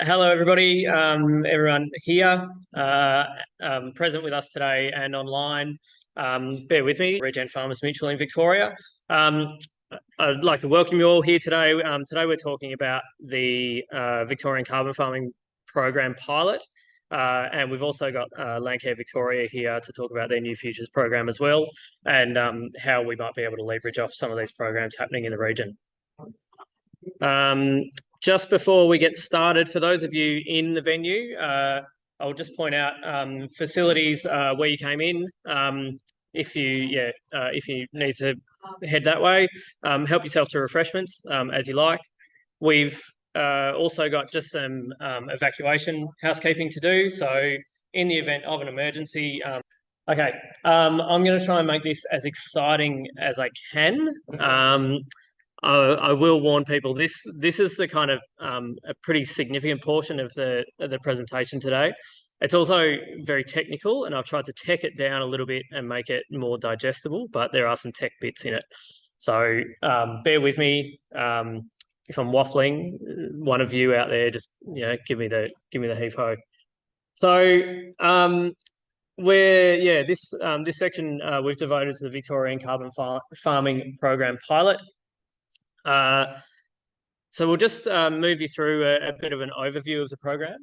Hello, everybody. Everyone here, present with us today and online. Bear with me, Regen Farmers Mutual in Victoria. I'd like to welcome you all here today. Today we're talking about the Victorian Carbon Farming Program pilot. And we've also got Landcare Victoria here to talk about their New Futures program as well, and how we might be able to leverage off some of these programs happening in the region. Just before we get started, for those of you in the venue, I'll just point out facilities where you came in. If you need to head that way, help yourself to refreshments as you like. We've also got just some evacuation housekeeping to do. So in the event of an emergency, okay, I'm going to try and make this as exciting as I can. I will warn people, this is the kind of a pretty significant portion of the presentation today. It's also very technical, and I've tried to tech it down a little bit and make it more digestible, but there are some tech bits in it. So bear with me. If I'm waffling, one of you out there, just give me the heave ho. So this section we've devoted to the Victorian Carbon Farming Program pilot. So we'll just move you through a bit of an overview of the program.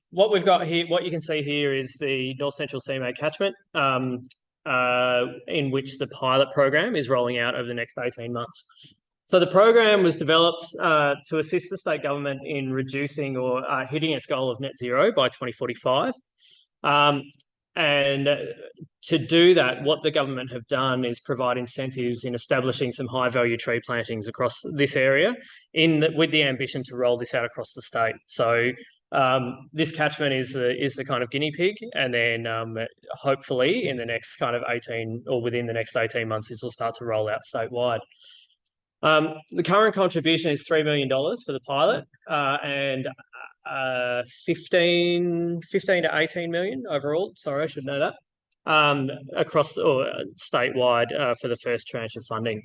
What we've got here, what you can see here is the North Central CMA catchment, in which the pilot program is rolling out over the next 18 months. So the program was developed to assist the state government in reducing or hitting its goal of net zero by 2045. And to do that, what the government have done is provide incentives in establishing some high-value tree plantings across this area, with the ambition to roll this out across the state. So this catchment is the kind of guinea pig, and then hopefully in the next kind of 18 or within the next 18 months, this will start to roll out statewide. The current contribution is $3 million for the pilot, and 15 to 18 million overall. Sorry, I should know that. Across or statewide for the first tranche of funding.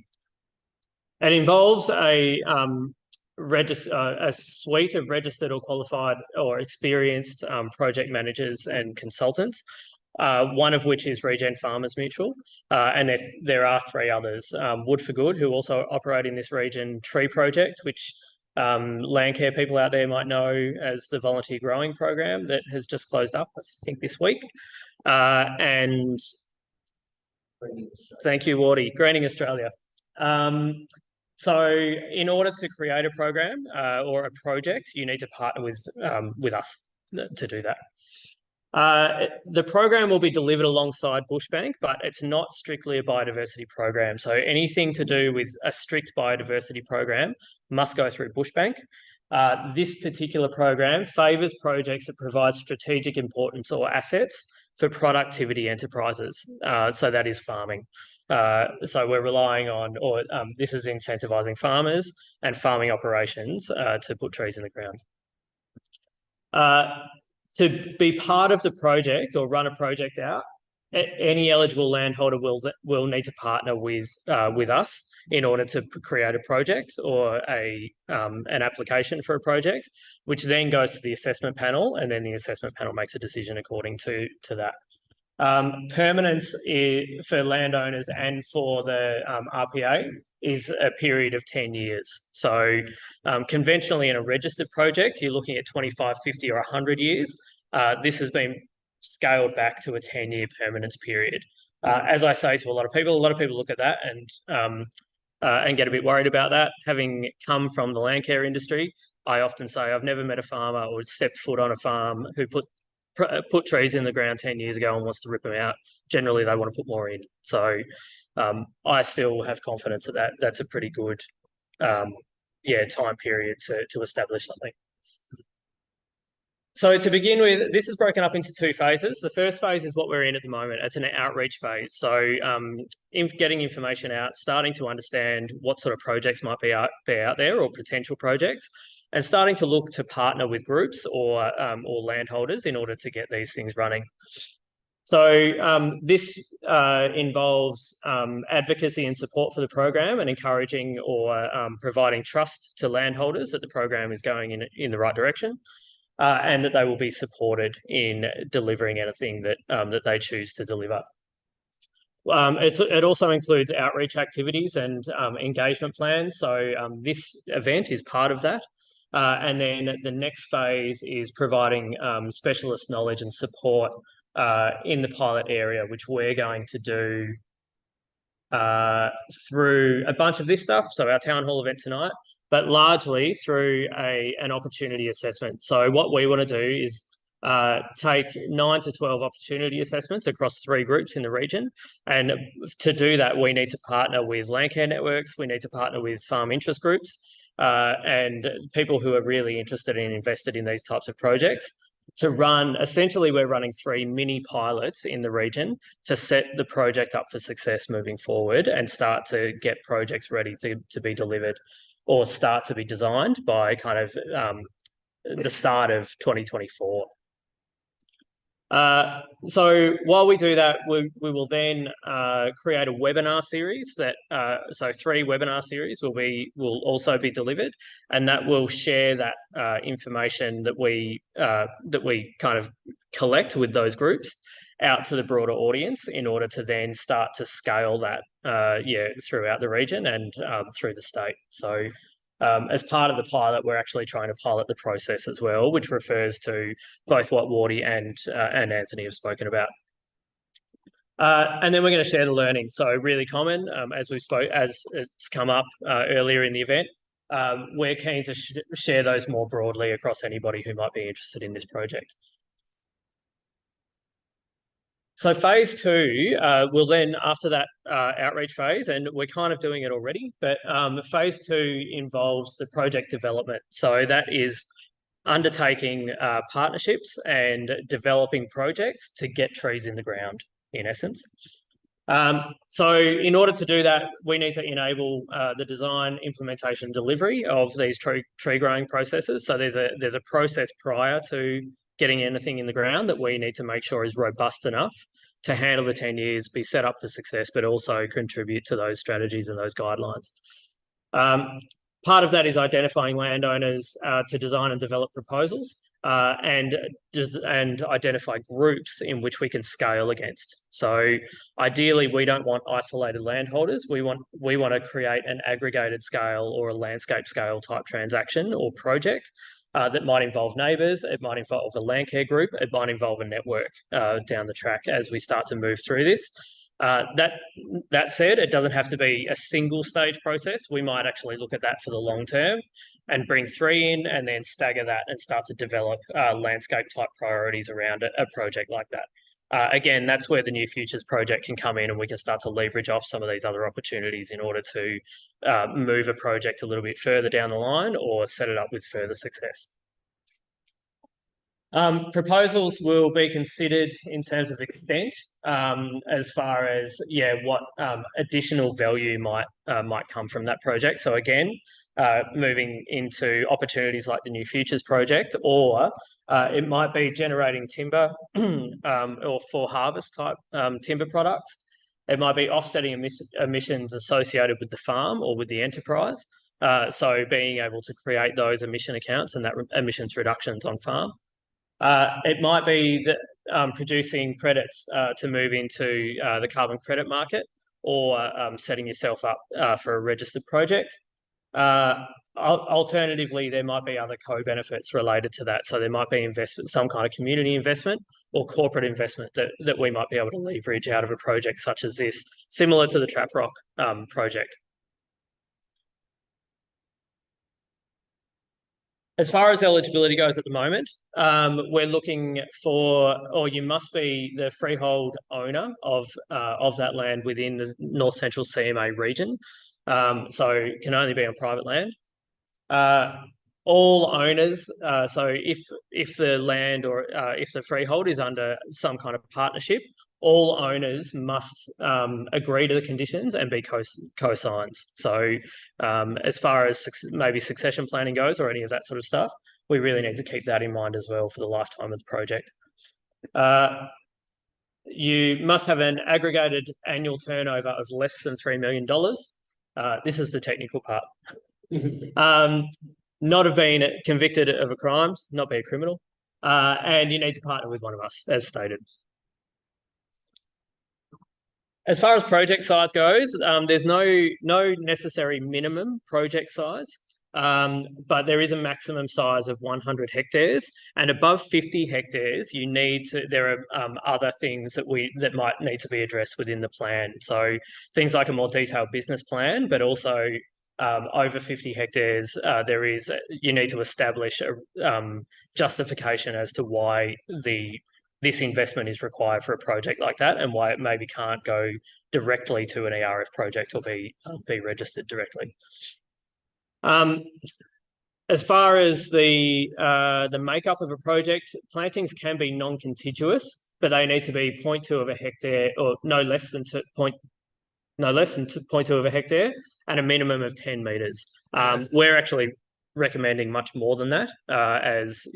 It involves a suite of registered or qualified or experienced project managers and consultants, one of which is Regen Farmers Mutual, and there are three others. Wood for Good, who also operate in this region, Tree Project, which Landcare people out there might know as the volunteer growing program that has just closed up, I think, this week. And thank you, Wardy, Greening Australia. So in order to create a program or a project, you need to partner with us to do that. The program will be delivered alongside Bushbank, but it's not strictly a biodiversity program. So anything to do with a strict biodiversity program must go through Bushbank. This particular program favours projects that provide strategic importance or assets for productivity enterprises. So that is farming. So we're relying on, this is incentivising farmers and farming operations to put trees in the ground. To be part of the project or run a project out, any eligible landholder will need to partner with us in order to create a project or an application for a project, which then goes to the assessment panel, and then the assessment panel makes a decision according to that. Permanence for landowners and for the RPA is a period of 10 years. So conventionally in a registered project, you're looking at 25, 50 or 100 years. This has been scaled back to a 10-year permanence period. As I say to a lot of people look at that and get a bit worried about that. Having come from the Landcare industry, I often say I've never met a farmer or stepped foot on a farm who put trees in the ground 10 years ago and wants to rip them out. Generally, they want to put more in. So I still have confidence that that's a pretty good time period to establish something. So to begin with, this is broken up into two phases. The first phase is what we're in at the moment. It's an outreach phase. So getting information out, starting to understand what sort of projects might be out there or potential projects, and starting to look to partner with groups or landholders in order to get these things running. So this involves advocacy and support for the program and encouraging or providing trust to landholders that the program is going in the right direction, and that they will be supported in delivering anything that they choose to deliver. It also includes outreach activities and engagement plans. So this event is part of that. And then the next phase is providing specialist knowledge and support in the pilot area, which we're going to do through a bunch of this stuff. So our town hall event tonight, but largely through an opportunity assessment. So what we want to do is take 9 to 12 opportunity assessments across 3 groups in the region. And to do that, we need to partner with land care networks. We need to partner with farm interest groups and people who are really interested and invested in these types of projects. To run, essentially, we're running 3 mini pilots in the region to set the project up for success moving forward and start to get projects ready to be delivered or start to be designed by kind of the start of 2024. So while we do that, we will then create a webinar series that so 3 webinar series will also be delivered, and that will share that information that we kind of collect with those groups out to the broader audience in order to then start to scale that throughout the region and through the state. So as part of the pilot, we're actually trying to pilot the process as well, which refers to both what Wardy and Anthony have spoken about. And then we're going to share the learning. So really common, as it's come up earlier in the event, we're keen to share those more broadly across anybody who might be interested in this project. So phase 2 will then, after that outreach phase, and we're kind of doing it already, but phase 2 involves the project development. So that is undertaking partnerships and developing projects to get trees in the ground, in essence. So in order to do that, we need to enable the design, implementation, delivery of these tree growing processes. So there's a process prior to getting anything in the ground that we need to make sure is robust enough to handle the 10 years, be set up for success, but also contribute to those strategies and those guidelines. Part of that is identifying landowners to design and develop proposals and identify groups in which we can scale against. So ideally, we don't want isolated landholders. We want to create an aggregated scale or a landscape scale type transaction or project that might involve neighbours, it might involve a land care group, it might involve a network down the track as we start to move through this. That said, it doesn't have to be a single stage process. We might actually look at that for the long term and bring 3 in and then stagger that and start to develop landscape type priorities around a project like that. Again, that's where the New Futures project can come in and we can start to leverage off some of these other opportunities in order to move a project a little bit further down the line or set it up with further success. Proposals will be considered in terms of extent as far as what additional value might come from that project. So again, moving into opportunities like the New Futures project, or it might be generating timber or for harvest type timber products. It might be offsetting emissions associated with the farm or with the enterprise. So being able to create those emission accounts and that emissions reductions on farm. It might be that producing credits to move into the carbon credit market or setting yourself up for a registered project. Alternatively, there might be other co-benefits related to that. So there might be investment, some kind of community investment or corporate investment that we might be able to leverage out of a project such as this, similar to the Trap Rock project. As far as eligibility goes at the moment, we're looking for, or you must be the freehold owner of that land within the North Central CMA region. So it can only be on private land. All owners, so if the land or if the freehold is under some kind of partnership, all owners must agree to the conditions and be co-signs. So as far as maybe succession planning goes or any of that sort of stuff, we really need to keep that in mind as well for the lifetime of the project. You must have an aggregated annual turnover of less than $3 million. This is the technical part. Not have been convicted of a crime, not be a criminal, and you need to partner with one of us, as stated. As far as project size goes, there's no necessary minimum project size, but there is a maximum size of 100 hectares, and above 50 hectares, there are other things that might need to be addressed within the plan. So things like a more detailed business plan, but also over 50 hectares, you need to establish a justification as to why this investment is required for a project like that, and why it maybe can't go directly to an ERF project or be registered directly. As far as the makeup of a project, plantings can be non-contiguous, but they need to be 0.2 of a hectare or no less than 0.2 of a hectare and a minimum of 10 metres. We're actually recommending much more than that as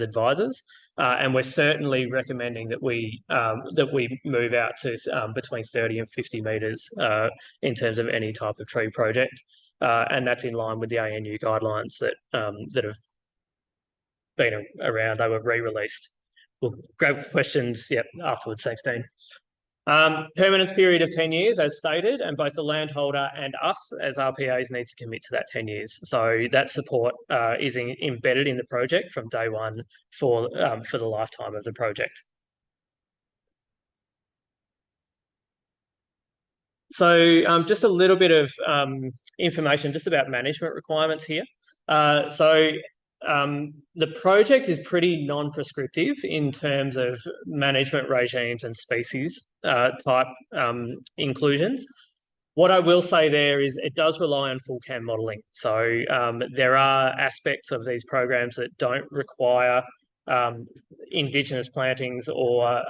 advisors, and we're certainly recommending that we move out to between 30 and 50 metres in terms of any type of tree project, and that's in line with the ANU guidelines that have been around. They were re-released. We'll grab questions afterwards. Thanks, Dean. Permanence period of 10 years, as stated, and both the landholder and us as RPAs need to commit to that 10 years. So that support is embedded in the project from day one for the lifetime of the project. So just a little bit of information just about management requirements here. The project is pretty non-prescriptive in terms of management regimes and species type inclusions. What I will say there is it does rely on full CAM modelling. So there are aspects of these programs that don't require Indigenous plantings or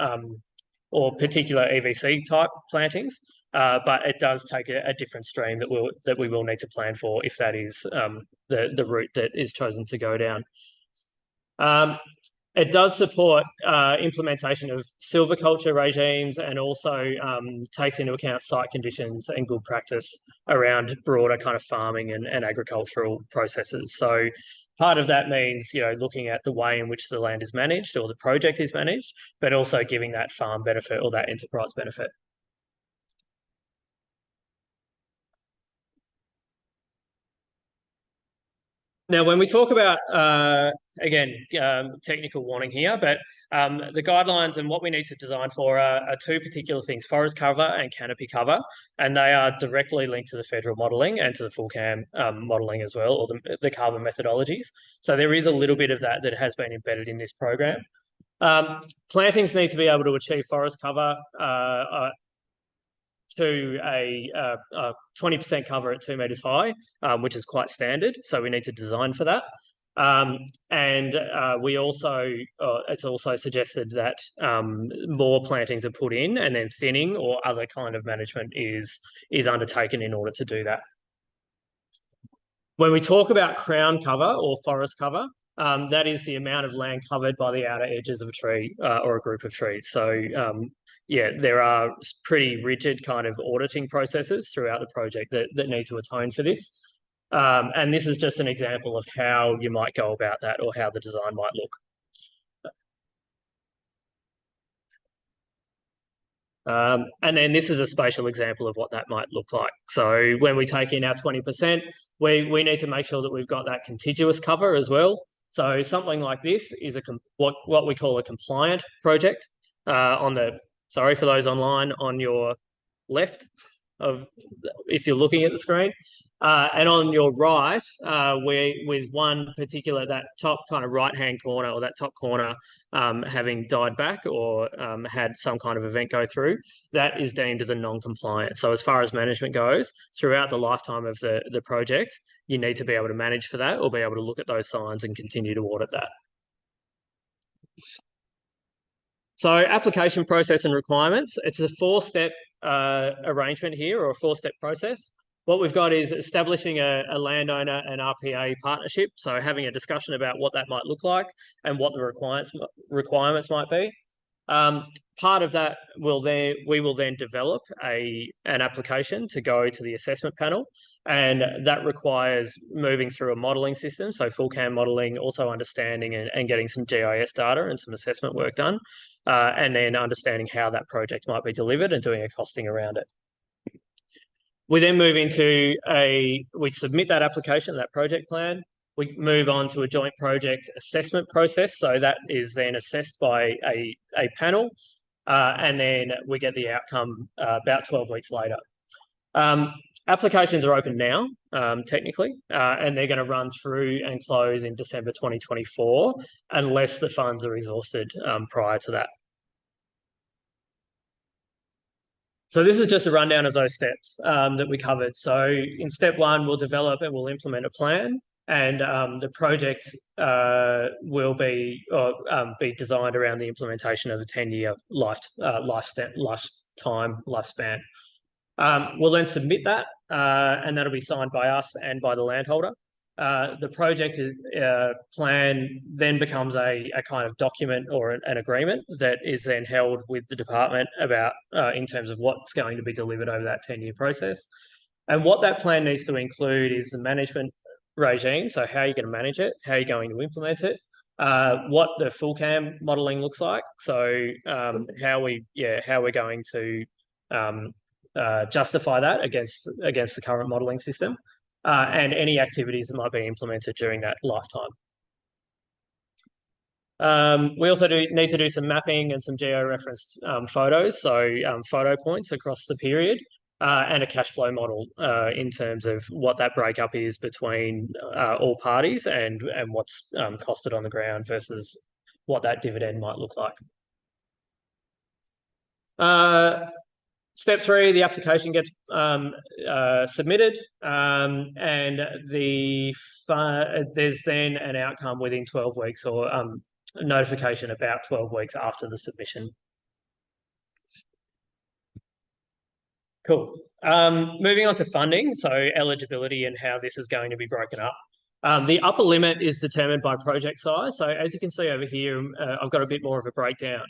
particular EVC type plantings. But it does take a different stream that we will need to plan for if that is the route that is chosen to go down. It does support implementation of silviculture regimes, and also takes into account site conditions and good practice around broader kind of farming and agricultural processes. So part of that means, looking at the way in which the land is managed or the project is managed, but also giving that farm benefit or that enterprise benefit. Now, when we talk about, again, technical warning here, but the guidelines and what we need to design for are two particular things: forest cover and canopy cover, and they are directly linked to the federal modelling and to the full CAM modelling as well, or the carbon methodologies. So there is a little bit of that has been embedded in this program. Plantings need to be able to achieve forest cover to a 20% cover at 2 metres high, which is quite standard. So we need to design for that. We also, it's also suggested that more plantings are put in, and then thinning or other kind of management is undertaken in order to do that. When we talk about crown cover or forest cover, that is the amount of land covered by the outer edges of a tree or a group of trees. So there are pretty rigid kind of auditing processes throughout the project that need to atone for this. And this is just an example of how you might go about that, or how the design might look. And then this is a spatial example of what that might look like. So when we take in our 20%, we need to make sure that we've got that contiguous cover as well. So something like this is what we call a compliant project. Sorry for those online, on your left if you're looking at the screen. And on your right, with one particular, that top kind of right-hand corner, or that top corner, having died back or had some kind of event go through, that is deemed as a non-compliant. So as far as management goes, throughout the lifetime of the project, you need to be able to manage for that, or be able to look at those signs and continue to audit that. So application process and requirements, it's a 4-step arrangement here, or a 4-step process. What we've got is establishing a landowner and RPA partnership, so having a discussion about what that might look like and what the requirements might be. Part of that we will then develop an application to go to the assessment panel, and that requires moving through a modelling system, so full cam modelling, also understanding and getting some GIS data and some assessment work done, and then understanding how that project might be delivered and doing a costing around it. We then move into we submit that application, that project plan. We move on to a joint project assessment process. So that is then assessed by a panel, and then we get the outcome about 12 weeks later. Applications are open now, technically, and they're going to run through and close in December 2024, unless the funds are exhausted prior to that. So this is just a rundown of those steps that we covered. So in step one, we'll develop and we'll implement a plan, and the project will be designed around the implementation of a 10-year lifespan. We'll then submit that, and that'll be signed by us and by the landholder. The project plan then becomes a kind of document or an agreement that is then held with the department about in terms of what's going to be delivered over that 10-year process. And what that plan needs to include is the management regime. So how you're going to manage it, how you're going to implement it, what the full cam modelling looks like. So how we're going to justify that against the current modelling system. And any activities that might be implemented during that lifetime. We also need to do some mapping and some geo-referenced photos, so photo points across the period, and a cash flow model in terms of what that breakup is between all parties and what's costed on the ground versus what that dividend might look like. Step 3, the application gets submitted, and there's then an outcome within 12 weeks or a notification about 12 weeks after the submission. Cool. Moving on to funding, so eligibility and how this is going to be broken up. The upper limit is determined by project size. So as you can see over here, I've got a bit more of a breakdown.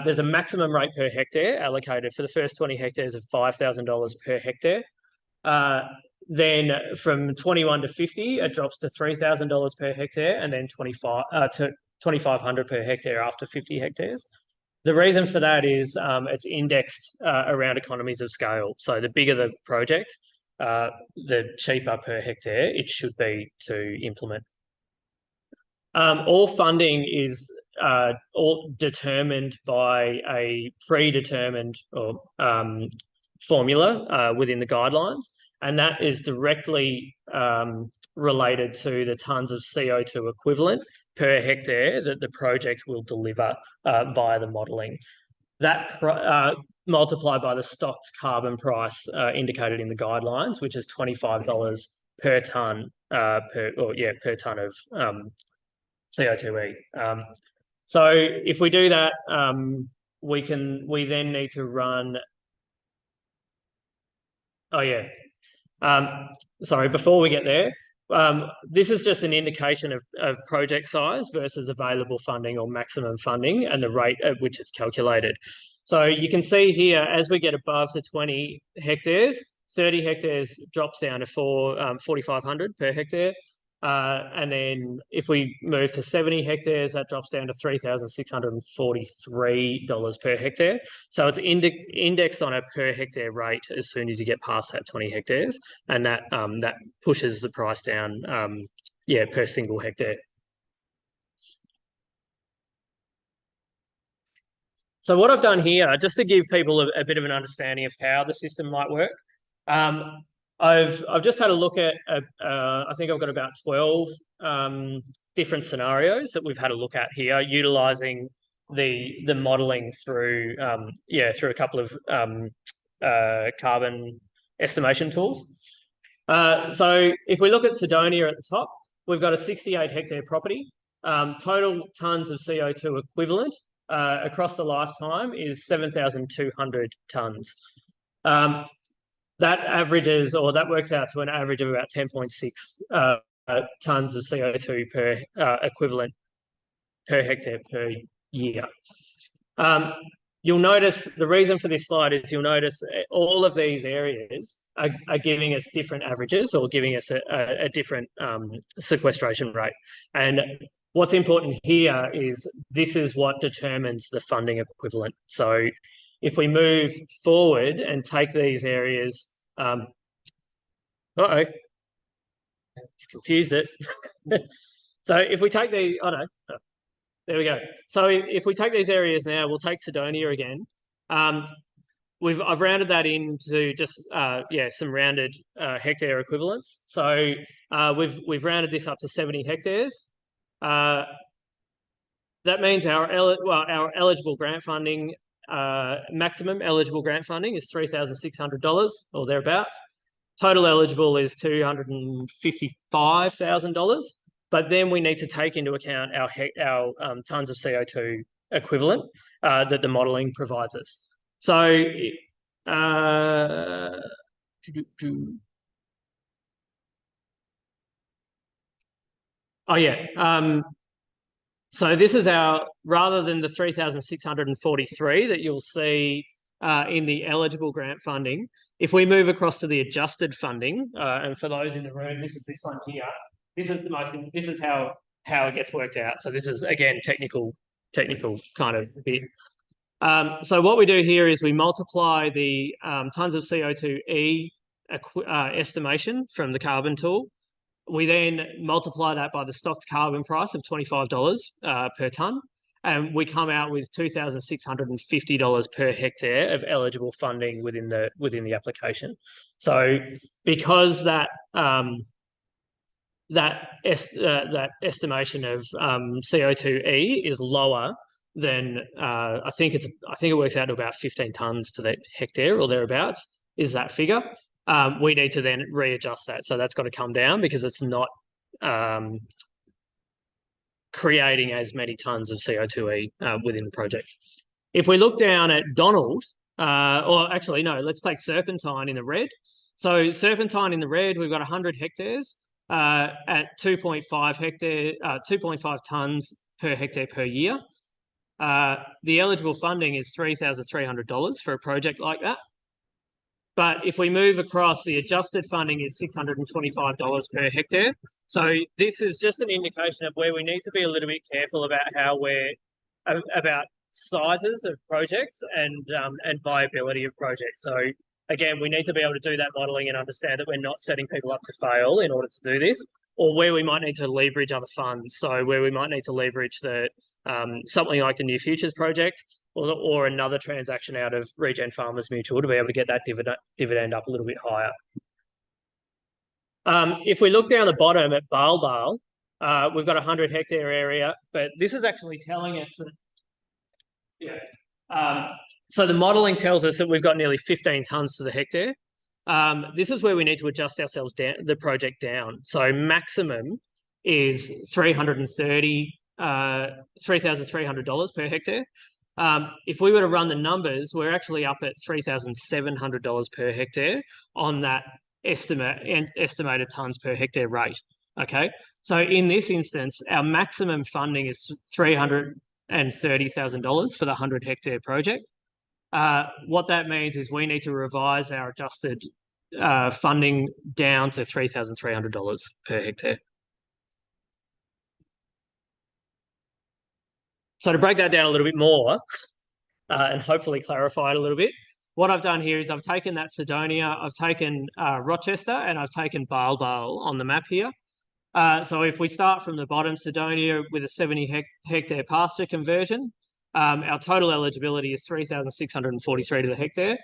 There's a maximum rate per hectare allocated for the first 20 hectares of $5,000 per hectare. Then from 21 to 50, it drops to $3,000 per hectare, and then $2,500 per hectare after 50 hectares. The reason for that is it's indexed around economies of scale. So the bigger the project, the cheaper per hectare it should be to implement. All funding is all determined by a predetermined formula within the guidelines, and that is directly related to the tonnes of CO2 equivalent per hectare that the project will deliver via the modelling. That multiplied by the stocked carbon price indicated in the guidelines, which is $25 per tonne per tonne of CO2e. So if we do that, we then need to run. Sorry, before we get there, this is just an indication of project size versus available funding or maximum funding and the rate at which it's calculated. So you can see here, as we get above the 20 hectares, 30 hectares drops down to $4,500 per hectare. And then if we move to 70 hectares, that drops down to $3,643 per hectare. So it's indexed on a per hectare rate as soon as you get past that 20 hectares, and that pushes the price down, per single hectare. So what I've done here, just to give people a bit of an understanding of how the system might work, I've just had a look at, I think I've got about 12 different scenarios that we've had a look at here, utilising the modelling through a couple of carbon estimation tools. So if we look at Sidonia at the top, we've got a 68 hectare property. Total tonnes of CO2 equivalent across the lifetime is 7,200 tonnes. That averages, or that works out to an average of about 10.6 tonnes of CO2 per equivalent per hectare per year. You'll notice the reason for this slide is you'll notice all of these areas are giving us different averages or giving us a different sequestration rate. And what's important here is this is what determines the funding equivalent. So if we move forward and take these areas, uh-oh, confused it. So if we take the, oh no, there we go. So if we take these areas now, we'll take Sidonia again. I've rounded that into just some rounded hectare equivalents. So we've rounded this up to 70 hectares. That means our eligible grant funding, maximum eligible grant funding is $3,600 or thereabouts. Total eligible is $255,000. But then we need to take into account our tons of CO2 equivalent that the modelling provides us. So, oh yeah. So this is rather than the 3,643 that you'll see in the eligible grant funding, if we move across to the adjusted funding, and for those in the room, this is this one here. This is how it gets worked out. So this is again technical kind of bit. So what we do here is we multiply the tons of CO2e estimation from the carbon tool. We then multiply that by the stocked carbon price of $25 per tonne, and we come out with $2,650 per hectare of eligible funding within the application. So because that estimation of CO2e is lower than I think it works out to about 15 tonnes to the hectare or thereabouts is that figure. We need to then readjust that. So that's got to come down because it's not creating as many tonnes of CO2e within the project. If we look down at Donald, or actually, no, let's take Serpentine in the red. So Serpentine in the red, we've got 100 hectares at 2.5 tonnes per hectare per year. The eligible funding is $3,300 for a project like that. But if we move across, the adjusted funding is $625 per hectare. So this is just an indication of where we need to be a little bit careful about how about sizes of projects and viability of projects. So again, we need to be able to do that modelling and understand that we're not setting people up to fail in order to do this, or where we might need to leverage other funds. So where we might need to leverage something like the New Futures project or another transaction out of Regen Farmers Mutual to be able to get that dividend up a little bit higher. If we look down the bottom at Baal, we've got a 100 hectare area, but this is actually telling us that, so the modelling tells us that we've got nearly 15 tonnes to the hectare. This is where we need to adjust ourselves down, the project down. So maximum is $3,300 per hectare. If we were to run the numbers, we're actually up at $3,700 per hectare on that estimated tonnes per hectare rate. Okay, so in this instance, our maximum funding is $330,000 for the 100 hectare project. What that means is we need to revise our adjusted funding down to $3,300 per hectare. So to break that down a little bit more and hopefully clarify it a little bit, what I've done here is I've taken that Sidonia, I've taken Rochester, and I've taken Baal on the map here. So if we start from the bottom, Sidonia with a 70 hectare pasture conversion, our total eligibility is $3,643 to the hectare.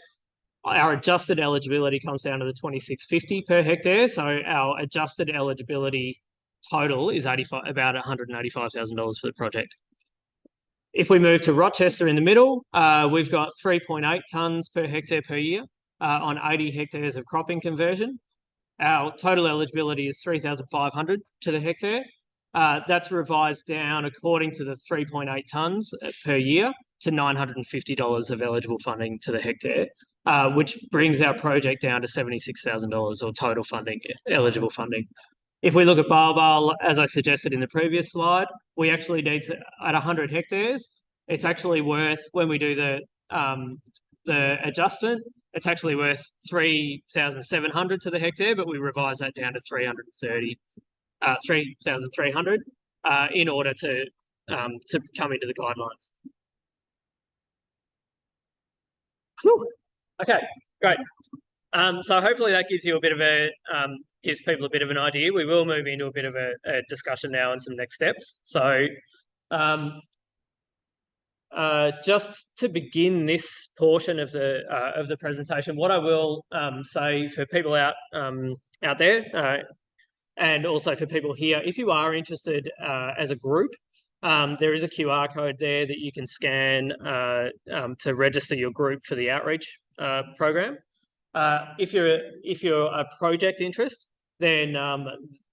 Our adjusted eligibility comes down to the $2,650 per hectare. So our adjusted eligibility total is about $185,000 for the project. If we move to Rochester in the middle, we've got 3.8 tonnes per hectare per year on 80 hectares of cropping conversion. Our total eligibility is $3,500 to the hectare. That's revised down according to the 3.8 tonnes per year to $950 of eligible funding to the hectare, which brings our project down to $76,000 or total funding, eligible funding. If we look at Baal, as I suggested in the previous slide, we actually need to, at 100 hectares, it's actually worth, when we do the adjustment, it's actually worth 3,700 to the hectare, but we revise that down to 3,300 in order to come into the guidelines. Whew. Okay, great. So hopefully that gives you a bit of gives people a bit of an idea. We will move into a bit of a discussion now and some next steps. So just to begin this portion of the presentation, what I will say for people out there and also for people here, if you are interested as a group, there is a QR code there that you can scan to register your group for the outreach program. If you're a project interest, then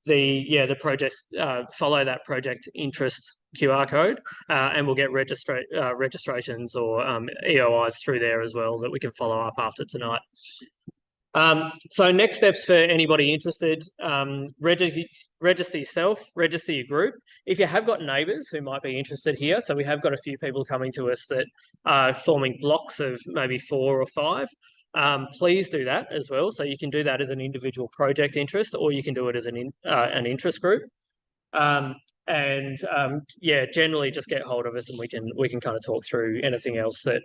the projects follow that project interest QR code, and we'll get registrations or EOIs through there as well that we can follow up after tonight. So next steps for anybody interested, register yourself, register your group. If you have got neighbours who might be interested here, so we have got a few people coming to us that are forming blocks of maybe 4 or 5, please do that as well. So you can do that as an individual project interest, or you can do it as an interest group. Yeah, generally just get hold of us and we can kind of talk through anything else that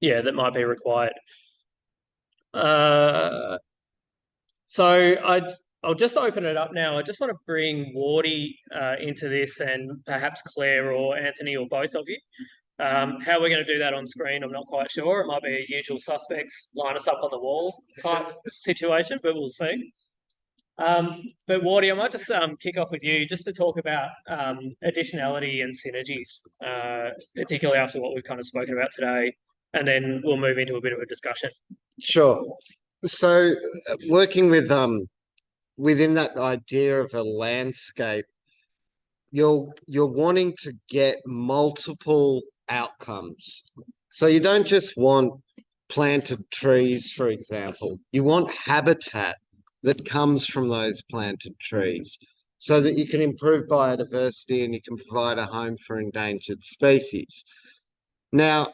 that might be required. So I'll just open it up now. I just want to bring Wardy into this, and perhaps Claire or Anthony or both of you. How we're going to do that on screen, I'm not quite sure. It might be a usual suspects, line us up on the wall type situation, but we'll see. But Wardy, I might just kick off with you just to talk about additionality and synergies, particularly after what we've kind of spoken about today, and then we'll move into a bit of a discussion. Sure. So working with within that idea of a landscape, you're wanting to get multiple outcomes. So you don't just want planted trees, for example. You want habitat that comes from those planted trees so that you can improve biodiversity and you can provide a home for endangered species. Now,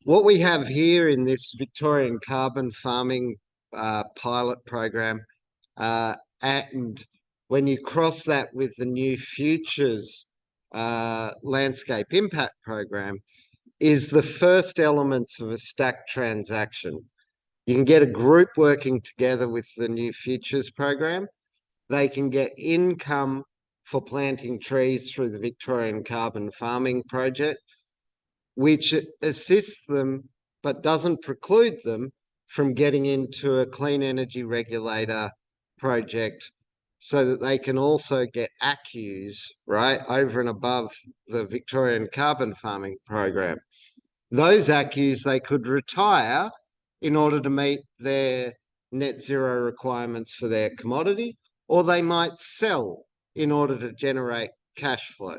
what we have here in this Victorian carbon farming pilot program, and when you cross that with the New Futures landscape impact program, is the first elements of a stack transaction. You can get a group working together with the New Futures program. They can get income for planting trees through the Victorian Carbon Farming Project, which assists them but doesn't preclude them from getting into a clean energy regulator project so that they can also get ACCUs, right, over and above the Victorian Carbon Farming Program. Those ACCUs they could retire in order to meet their net zero requirements for their commodity, or they might sell in order to generate cash flow.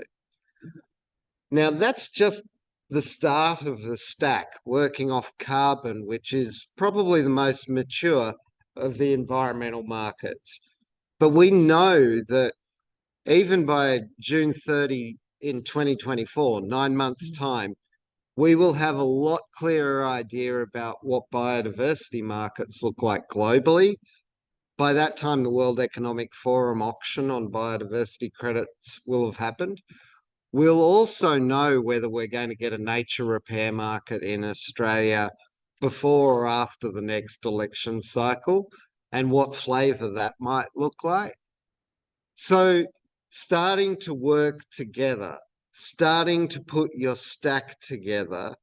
Now, that's just the start of the stack, working off carbon, which is probably the most mature of the environmental markets. But we know that even by June 30 in 2024, 9 months' time, we will have a lot clearer idea about what biodiversity markets look like globally. By that time, the World Economic Forum auction on biodiversity credits will have happened. We'll also know whether we're going to get a nature repair market in Australia before or after the next election cycle, and what flavour that might look like. So starting to work together, starting to put your stack together,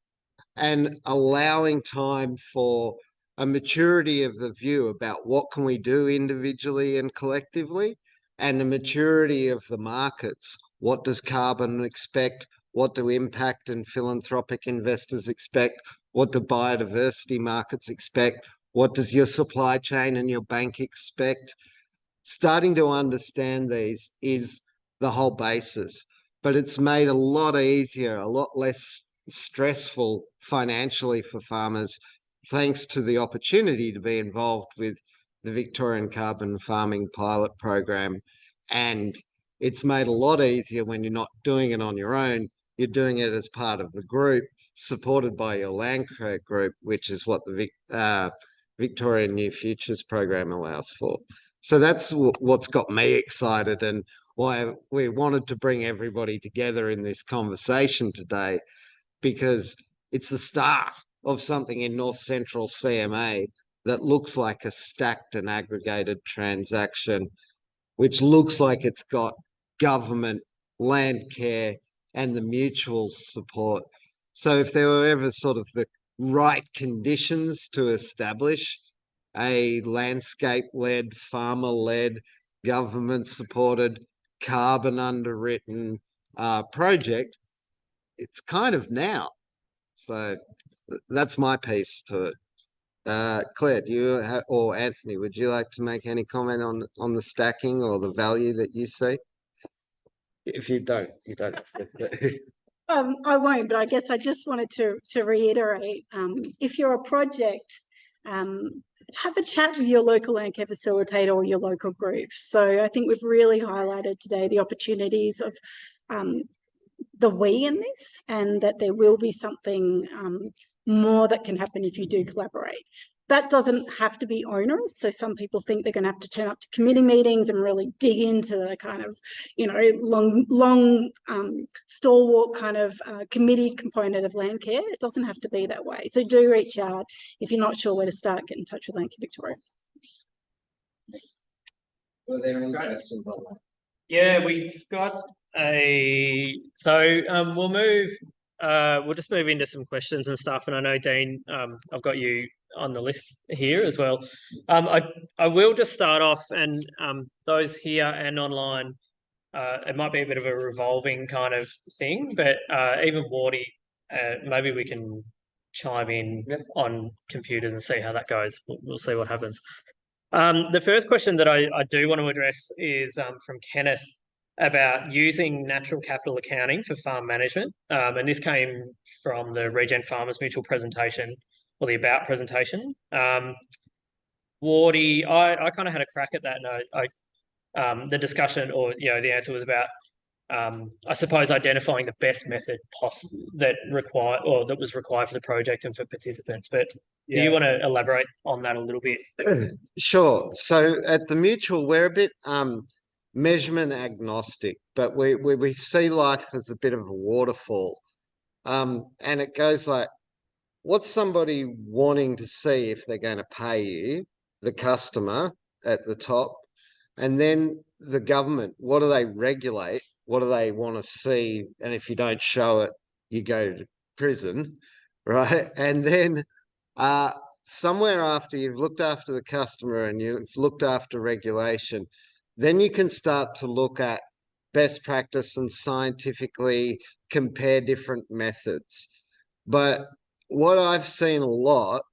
and allowing time for a maturity of the view about what can we do individually and collectively, and the maturity of the markets. What does carbon expect? What do impact and philanthropic investors expect? What do biodiversity markets expect? What does your supply chain and your bank expect? Starting to understand these is the whole basis, but it's made a lot easier, a lot less stressful financially for farmers, thanks to the opportunity to be involved with the Victorian Carbon Farming Pilot Program. And it's made a lot easier when you're not doing it on your own, you're doing it as part of the group, supported by your land credit group, which is what the Victoria New Futures program allows for. So that's what's got me excited, and why we wanted to bring everybody together in this conversation today, because it's the start of something in North Central CMA that looks like a stacked and aggregated transaction, which looks like it's got government, land care, and the mutual support. So if there were ever sort of the right conditions to establish a landscape-led, farmer-led, government-supported, carbon underwritten project, it's kind of now. So that's my piece to it. Claire, do you or Anthony, would you like to make any comment on the stacking or the value that you see? If you don't, you don't. I won't, but I guess I just wanted to reiterate, if you're a project, have a chat with your local land care facilitator or your local group. So I think we've really highlighted today the opportunities of the we in this, and that there will be something more that can happen if you do collaborate. That doesn't have to be onerous. So some people think they're going to have to turn up to committee meetings and really dig into the kind of, long stalwart kind of committee component of land care. It doesn't have to be that way. So do reach out. If you're not sure where to start, get in touch with Land Care Victoria. Were there any questions on that? Yeah, we've got we'll just move into some questions and stuff. And I know, Dean, I've got you on the list here as well. I will just start off, and those here and online, it might be a bit of a revolving kind of thing, but even Wardy, maybe we can chime in on computers and see how that goes. We'll see what happens. The first question that I do want to address is from Kenneth about using natural capital accounting for farm management. And this came from the Regen Farmers Mutual presentation, or the About presentation. Wardy, I kind of had a crack at that, and the discussion, or the answer was about, I suppose, identifying the best method that was required for the project and for participants. But do you want to elaborate on that a little bit? Sure. So at the Mutual, we're a bit measurement agnostic, but we see life as a bit of a waterfall. And it goes like, what's somebody wanting to see if they're going to pay you, the customer at the top, and then the government, what do they regulate? What do they want to see? And if you don't show it, you go to prison, right? And then somewhere after you've looked after the customer and you've looked after regulation, then you can start to look at best practice and scientifically compare different methods. But what I've seen a lot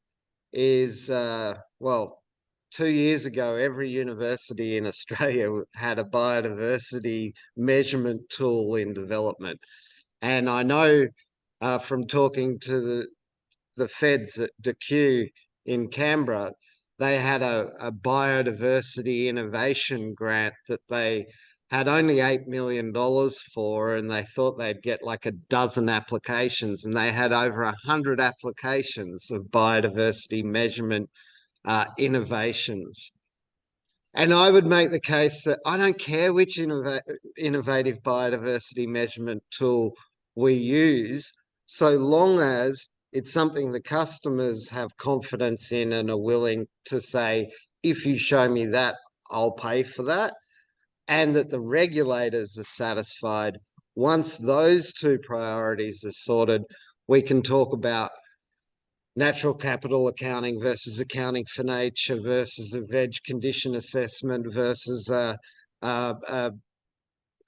is, 2 years ago, every university in Australia had a biodiversity measurement tool in development. And I know from talking to the feds at DQ in Canberra, they had a biodiversity innovation grant that they had only $8 million for, and they thought they'd get like a dozen applications, and they had over 100 applications of biodiversity measurement innovations. And I would make the case that I don't care which innovative biodiversity measurement tool we use, so long as it's something the customers have confidence in and are willing to say, if you show me that, I'll pay for that, and that the regulators are satisfied. Once those two priorities are sorted, we can talk about natural capital accounting versus accounting for nature versus a veg condition assessment versus a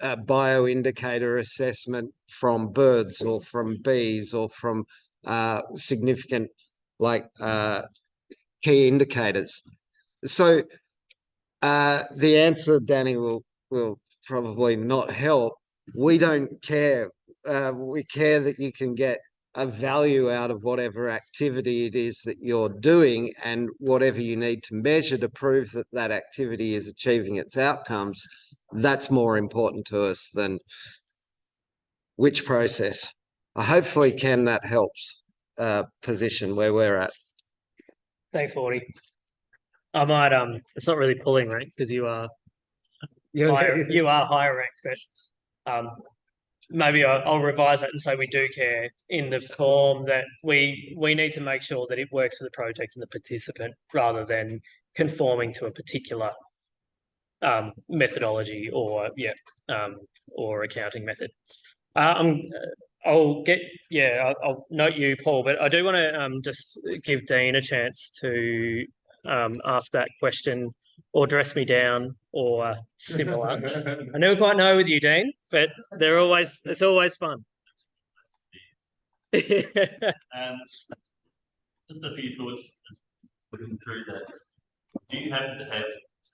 bioindicator assessment from birds or from bees or from significant key indicators. So the answer, Danny, will probably not help. We don't care. We care that you can get a value out of whatever activity it is that you're doing, and whatever you need to measure to prove that that activity is achieving its outcomes. That's more important to us than which process. Hopefully, Ken, that helps position where we're at. Thanks, Forty. I might it's not really pulling rank because you are higher rank, but maybe I'll revise that and say we do care in the form that we need to make sure that it works for the project and the participant rather than conforming to a particular methodology or accounting method. I'll note you, Paul, but I do want to just give Dean a chance to ask that question or dress me down or similar. I never quite know with you, Dean, but it's always fun. Just a few thoughts looking through that. Do you happen to have,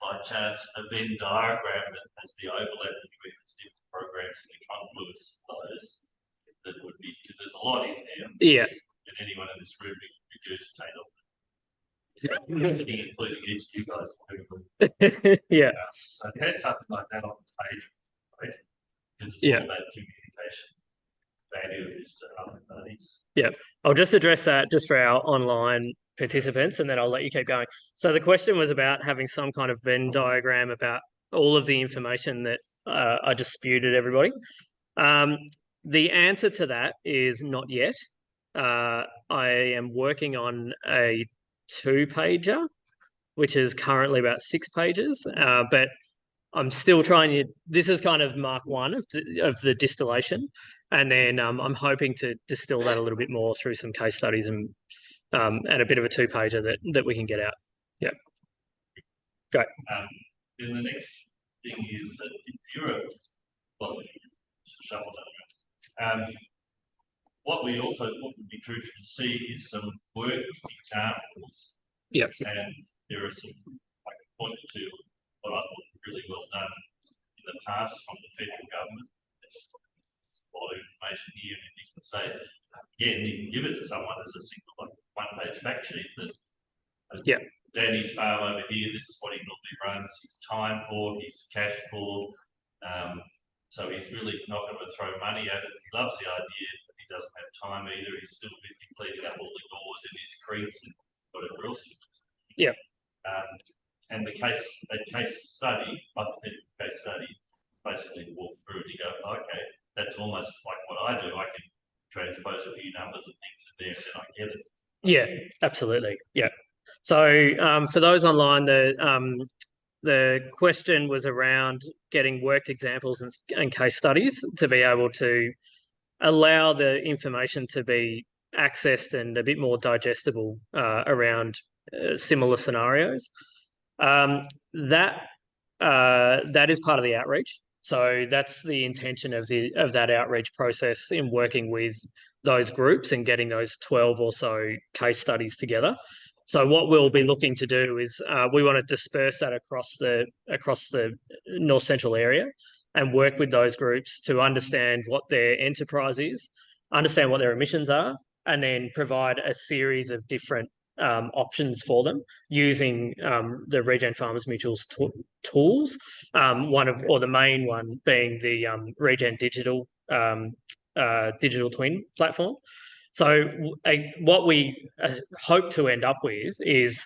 by chance, a Venn diagram that has the overlap between the different programs and the confluence of those? That would be, because there's a lot in there. Yeah. And anyone in this room including each of you guys. Yeah. So if you had something like that on the page, right? Because it's all about communication. Value is to other parties. Yeah. I'll just address that just for our online participants and then I'll let you keep going. So the question was about having some kind of Venn diagram about all of the information that I disputed everybody. The answer to that is not yet. I am working on a 2-pager, which is currently about 6 pages, but I'm still trying to. This is kind of mark 1 of the distillation, and then I'm hoping to distill that a little bit more through some case studies and a bit of a 2-pager that we can get out. Yeah. Great. Then the next thing is that if you're shuffle that. What would be terrific to see is some work examples. Yep. And there are some, I can point to what I thought was really well done in the past from the federal government. There's a lot of information here, and you can say, again, you can give it to someone as a single one-page fact sheet that Danny's farm over here, this is what he normally runs, his time poor, his cash poor. So he's really not going to throw money at it. He loves the idea, but he doesn't have time either. He's still busy cleaning up all the doors in his creeks and whatever else. Yeah. And the case study, hypothetical case study, basically walk through and you go, okay, that's almost like what I do. I can transpose a few numbers and things in there, and then I get it. Yeah, absolutely. Yeah. So for those online, the question was around getting worked examples and case studies to be able to allow the information to be accessed and a bit more digestible around similar scenarios. That is part of the outreach. So that's the intention of that outreach process in working with those groups and getting those 12 or so case studies together. So what we'll be looking to do is we want to disperse that across the North Central area and work with those groups to understand what their enterprise is, understand what their emissions are, and then provide a series of different options for them using the Regen Farmers Mutual's tools. The main one being the Regen Digital twin platform. So what we hope to end up with is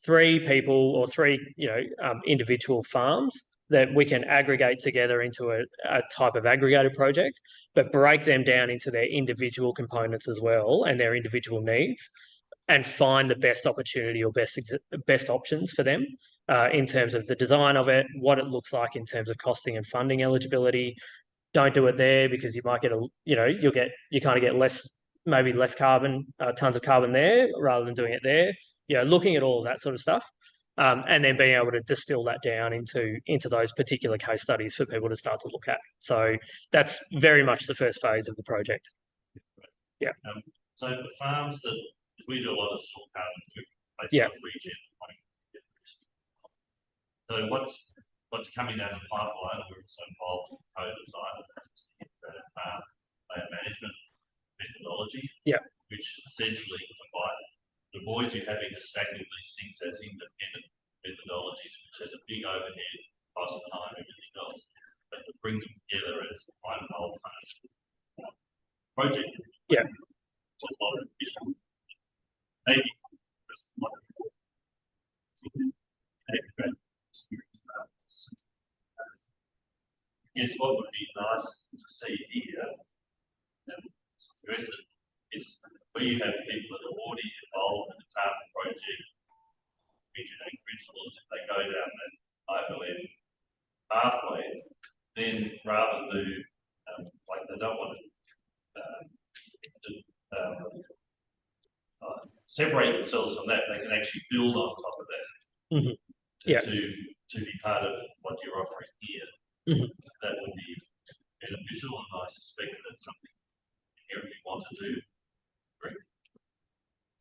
3 people or 3 individual farms that we can aggregate together into a type of aggregated project, but break them down into their individual components as well and their individual needs, and find the best opportunity or best options for them in terms of the design of it, what it looks like in terms of costing and funding eligibility. Don't do it there because you might get you kind of get less carbon, tons of carbon there rather than doing it there. Looking at all of that sort of stuff, and then being able to distill that down into those particular case studies for people to start to look at. So that's very much the first phase of the project. Yeah. So for farms that we do a lot of store carbon too, regen. So what's coming down the pipeline? We're also involved in co-design of land management methodology, which essentially avoids you having to stack all these things as independent methodologies, which has a big overhead, cost, time, everything else, but to bring them together as one whole function. project. Yeah. It's a lot of issues. Maybe that's one of the experience. Guess what would be nice to see here, and address it, is where you have people that are already involved in the carbon project, engineering principles, if they go down that IFLM pathway, then rather do like they don't want to separate themselves from that, they can actually build on top of that. Mhm. Yeah. To be part of what you're offering here. Mhm. That would be beneficial, and I suspect that's something you want to do.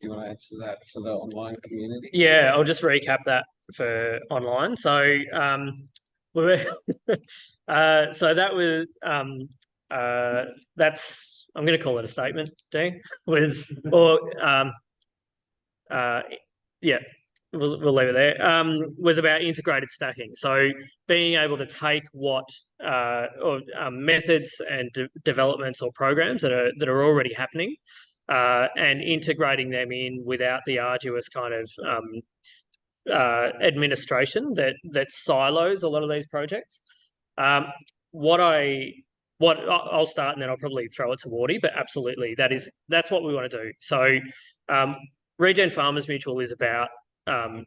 Do you want to answer that for the online community? Yeah, I'll just recap that for online. So we were so that was that's I'm going to call it a statement, Dean. Was or yeah, we'll leave it there. Was about integrated stacking. So being able to take what methods and developments or programs that are already happening, and integrating them in without the arduous kind of administration that silos a lot of these projects. I'll start and then I'll probably throw it to Wardy, but absolutely that's what we want to do. So Regen Farmers Mutual is about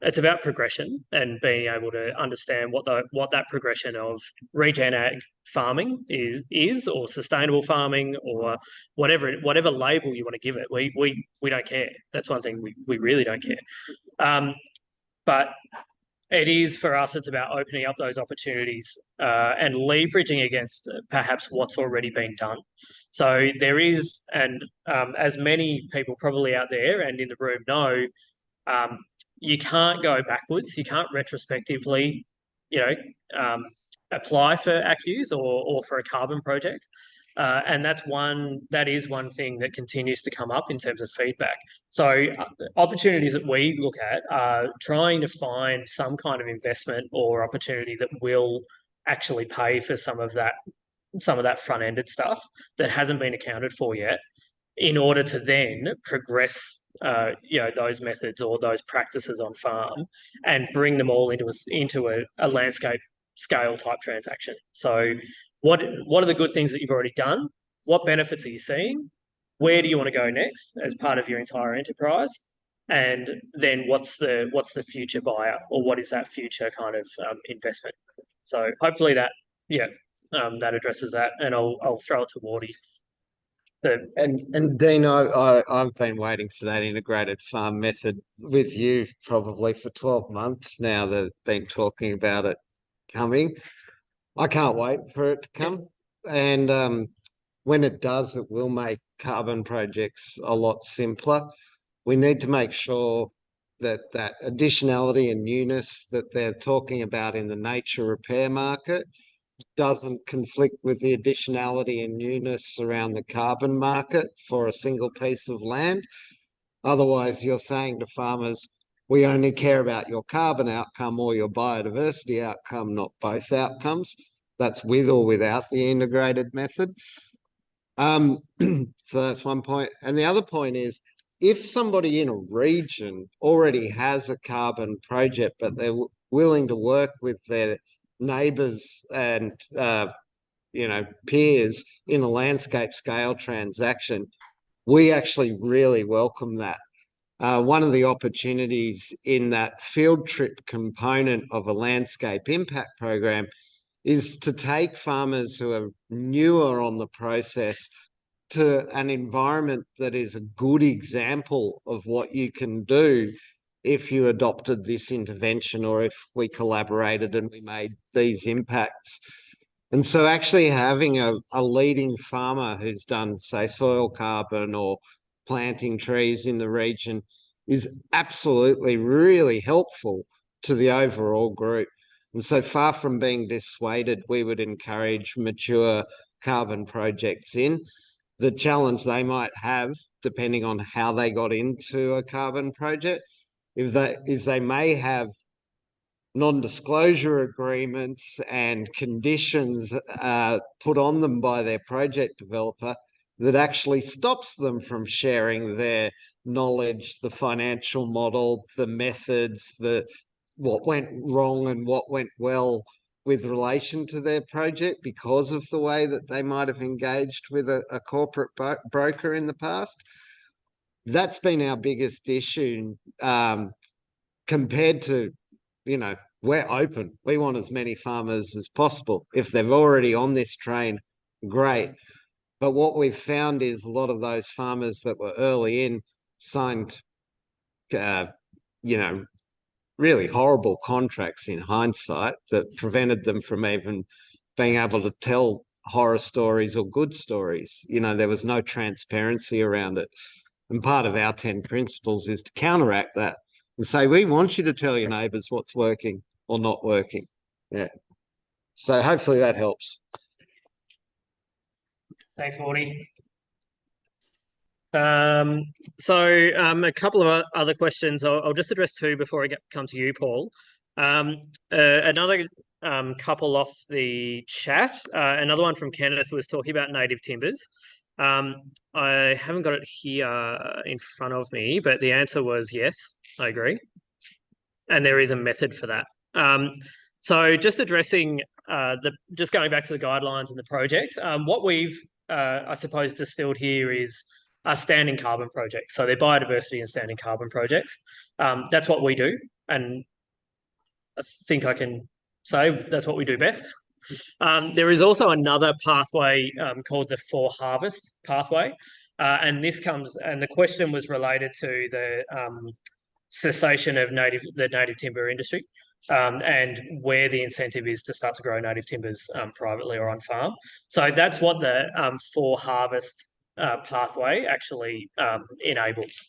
it's about progression and being able to understand what that progression of regen ag farming is or sustainable farming or whatever label you want to give it. We don't care. That's one thing we really don't care. But it is for us, it's about opening up those opportunities and leveraging against perhaps what's already been done. So there is, and as many people probably out there and in the room know, you can't go backwards. You can't retrospectively, apply for ACCUs or for a carbon project. And that is one thing that continues to come up in terms of feedback. So opportunities that we look at are trying to find some kind of investment or opportunity that will actually pay for some of that front-ended stuff that hasn't been accounted for yet, in order to then progress those methods or those practices on farm and bring them all into a landscape scale type transaction. So what are the good things that you've already done? What benefits are you seeing? Where do you want to go next as part of your entire enterprise? And then what's the future buyer, or what is that future kind of investment? So hopefully that addresses that, and I'll throw it to Wardy. And Dean, I've been waiting for that integrated farm method with you probably for 12 months now. That I've been talking about it coming. I can't wait for it to come. And when it does, it will make carbon projects a lot simpler. We need to make sure that additionality and newness that they're talking about in the nature repair market doesn't conflict with the additionality and newness around the carbon market for a single piece of land. Otherwise, you're saying to farmers, we only care about your carbon outcome or your biodiversity outcome, not both outcomes. That's with or without the integrated method. So that's one point. And the other point is, if somebody in a region already has a carbon project, but they're willing to work with their neighbours and peers in a landscape scale transaction, we actually really welcome that. One of the opportunities in that field trip component of a landscape impact program is to take farmers who are newer on the process to an environment that is a good example of what you can do if you adopted this intervention, or if we collaborated and we made these impacts. And so actually having a leading farmer who's done, say, soil carbon or planting trees in the region is absolutely really helpful to the overall group. And so far from being dissuaded, we would encourage mature carbon projects in. The challenge they might have, depending on how they got into a carbon project, is they may have non-disclosure agreements and conditions put on them by their project developer that actually stops them from sharing their knowledge, the financial model, the methods, what went wrong and what went well with relation to their project because of the way that they might have engaged with a corporate broker in the past. That's been our biggest issue, compared to, we're open. We want as many farmers as possible. If they're already on this train, great. But what we've found is a lot of those farmers that were early in signed, really horrible contracts in hindsight that prevented them from even being able to tell horror stories or good stories. There was no transparency around it. And part of our 10 principles is to counteract that and say, we want you to tell your neighbours what's working or not working. Yeah. So hopefully that helps. Thanks, Morty. A couple of other questions. I'll just address two before I come to you, Paul. Another couple off the chat. Another one from Kenneth was talking about native timbers. I haven't got it here in front of me, but the answer was yes, I agree. And there is a method for that. So just addressing just going back to the guidelines and the project, what we've, I suppose, distilled here is a standing carbon project. So they're biodiversity and standing carbon projects. That's what we do. And I think I can say that's what we do best. There is also another pathway called the For Harvest pathway. And the question was related to the cessation of the native timber industry and where the incentive is to start to grow native timbers privately or on farm. So that's what the For Harvest pathway actually enables.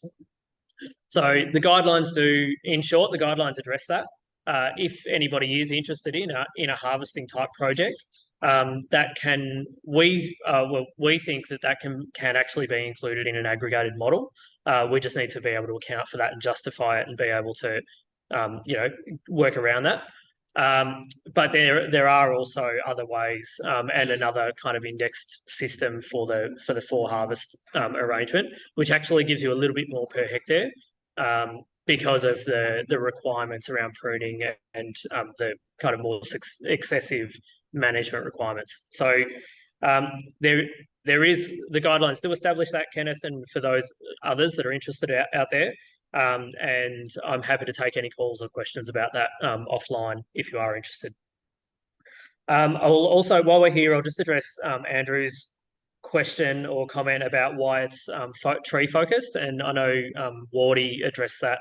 So the guidelines in short, the guidelines address that. If anybody is interested in a harvesting type project, we think that can actually be included in an aggregated model. We just need to be able to account for that and justify it and be able to, work around that. But there are also other ways and another kind of indexed system for the For Harvest arrangement, which actually gives you a little bit more per hectare. Because of the requirements around pruning and the kind of more excessive management requirements. So there is the guidelines do establish that, Kenneth, and for those others that are interested out there. And I'm happy to take any calls or questions about that offline if you are interested. I'll also, while we're here, I'll just address Andrew's question or comment about why it's tree focused, and I know Wardy addressed that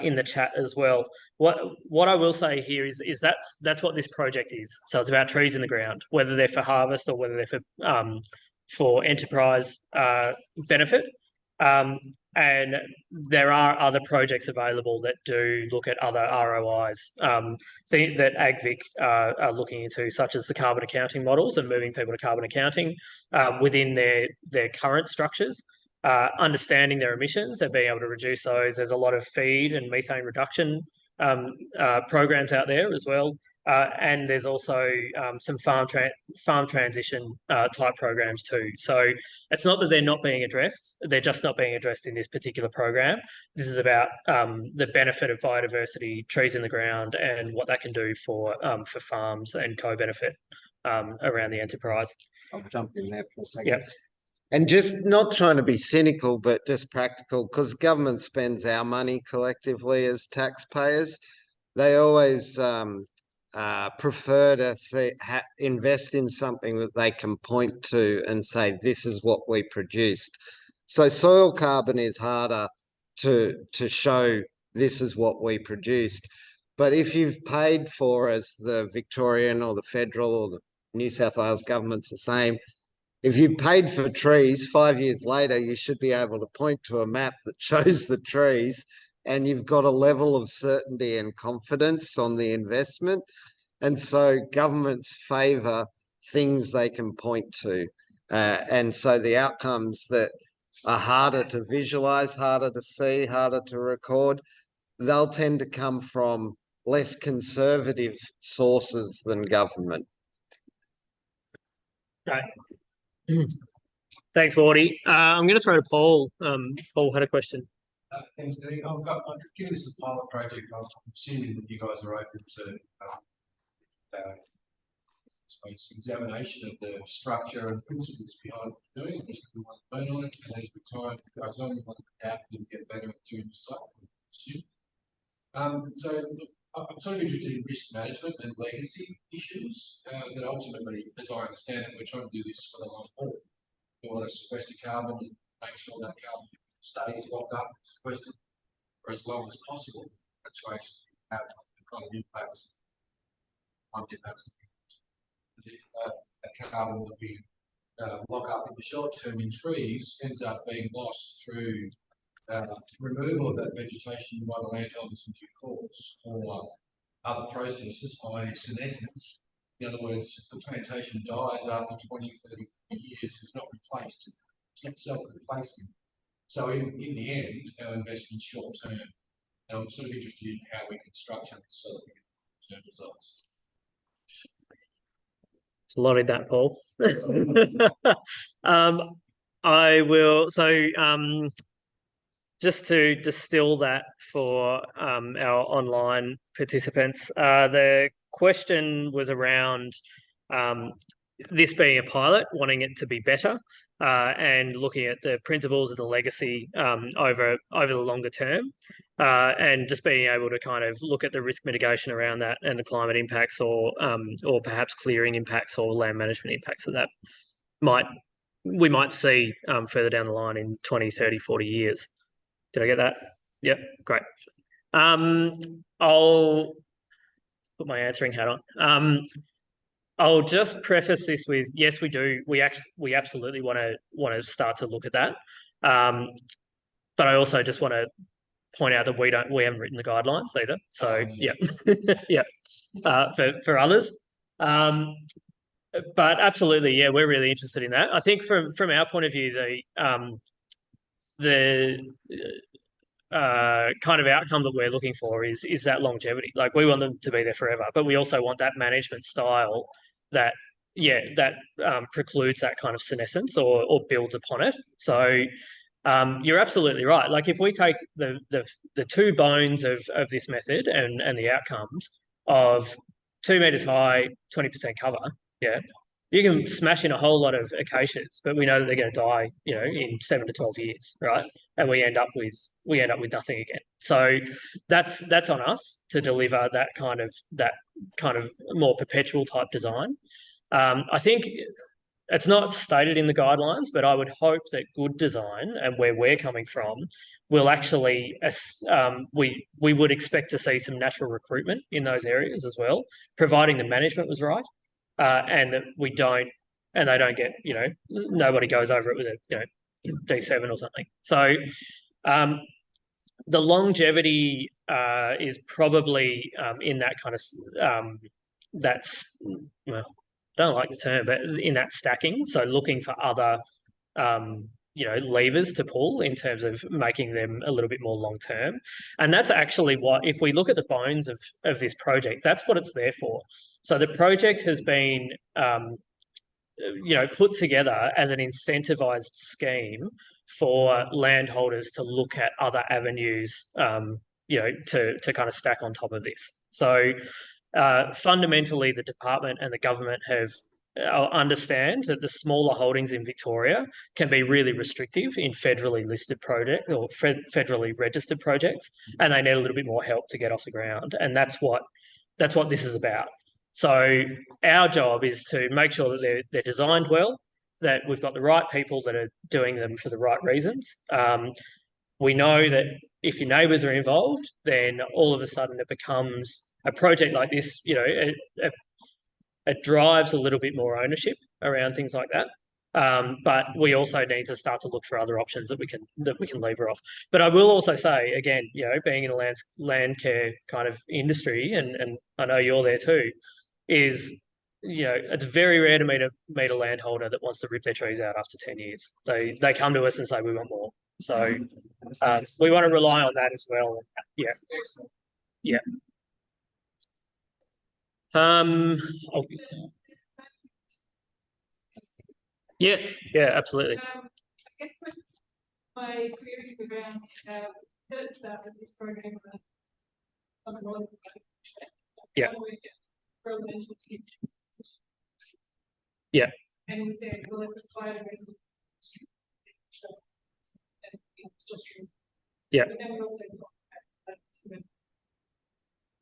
in the chat as well. What I will say here is that's what this project is. So it's about trees in the ground, whether they're for harvest or whether they're for enterprise benefit. And there are other projects available that do look at other ROIs that AgVic are looking into, such as the carbon accounting models and moving people to carbon accounting within their current structures, understanding their emissions and being able to reduce those. There's a lot of feed and methane reduction programs out there as well. And there's also some farm transition type programs too. So it's not that they're not being addressed; they're just not being addressed in this particular program. This is about the benefit of biodiversity, trees in the ground, and what that can do for farms and co-benefit around the enterprise. I'll jump in there for a second. Yep. And just not trying to be cynical, but just practical, because government spends our money collectively as taxpayers. They always prefer to invest in something that they can point to and say, this is what we produced. So soil carbon is harder to show this is what we produced. But if you've paid for, as the Victorian or the federal or the New South Wales government's the same, if you paid for trees, 5 years later, you should be able to point to a map that shows the trees, and you've got a level of certainty and confidence on the investment. And so governments favour things they can point to. And so the outcomes that are harder to visualise, harder to see, harder to record, they'll tend to come from less conservative sources than government. Right. Thanks, Wardy. I'm going to throw to Paul. Paul had a question. Thanks, Dean. Given this is a pilot project, I'm assuming that you guys are open to I suppose, examination of the structure and principles behind doing this. We want to learn on it, and as the time goes on, we want to adapt and get better at doing stuff. So I'm sort of interested in risk management and legacy issues that ultimately, as I understand it, we're trying to do this for the long haul. We want to sequester carbon and make sure that carbon stays locked up and sequestered for as long as possible, which to actually have the kind of impacts on impacts. A carbon that we lock up in the short term in trees ends up being lost through removal of that vegetation by the landholders in due course, or other processes, i.e. senescence. In other words, the plantation dies after 20, 30 years, it's not replaced, it's not self-replacing. So in the end, our investment's short term. And I'm sort of interested in how we can structure this so that we get long-term results. It's a lot in that, Paul. I will. So, just to distill that for our online participants, the question was around this being a pilot, wanting it to be better, and looking at the principles of the legacy over the longer term, and just being able to kind of look at the risk mitigation around that and the climate impacts, or perhaps clearing impacts or land management impacts that we might see further down the line in 20, 30, 40 years. Did I get that? Yep, great. I'll put my answering hat on. I'll just preface this with, yes, we do. We absolutely want to start to look at that. But I also just want to point out that we haven't written the guidelines either. So yeah, yeah. For others. But absolutely, yeah, we're really interested in that. I think from our point of view, the kind of outcome that we're looking for is that longevity. Like, we want them to be there forever, but we also want that management style that precludes that kind of senescence or builds upon it. So you're absolutely right. Like, if we take the two bones of this method and the outcomes of 2 meters high, 20% cover, yeah, you can smash in a whole lot of acacias, but we know that they're going to die, in 7 to 12 years, right? And we end up with nothing again. So that's on us to deliver that kind of more perpetual type design. I think it's not stated in the guidelines, but I would hope that good design, and where we're coming from, will actually, we would expect to see some natural recruitment in those areas as well, providing the management was right, and that they don't get, nobody goes over it with a, D7 or something. So the longevity is probably in that kind of, well, don't like the term, but in that stacking. So looking for other, levers to pull in terms of making them a little bit more long term. And that's actually what, if we look at the bones of this project, that's what it's there for. So the project has been, put together as an incentivized scheme for landholders to look at other avenues, to kind of stack on top of this. So fundamentally, the department and the government have understand that the smaller holdings in Victoria can be really restrictive in federally listed projects or federally registered projects, and they need a little bit more help to get off the ground. And that's what this is about. So our job is to make sure that they're designed well, that we've got the right people that are doing them for the right reasons. We know that if your neighbours are involved, then all of a sudden it becomes a project like this. It drives a little bit more ownership around things like that. But we also need to start to look for other options that we can lever off. But I will also say, again, being in a land care kind of industry, and I know you're there too, is it's very rare to meet a landholder that wants to rip their trees out after 10 years. They come to us and say we want more. So we want to rely on that as well. Yeah. Yeah. Yes, yeah, absolutely. I guess my query around that start with this program on the roads. Yeah. Residential team. Yeah. And you said, well, it was quite a resident. Yeah. But then we also talked about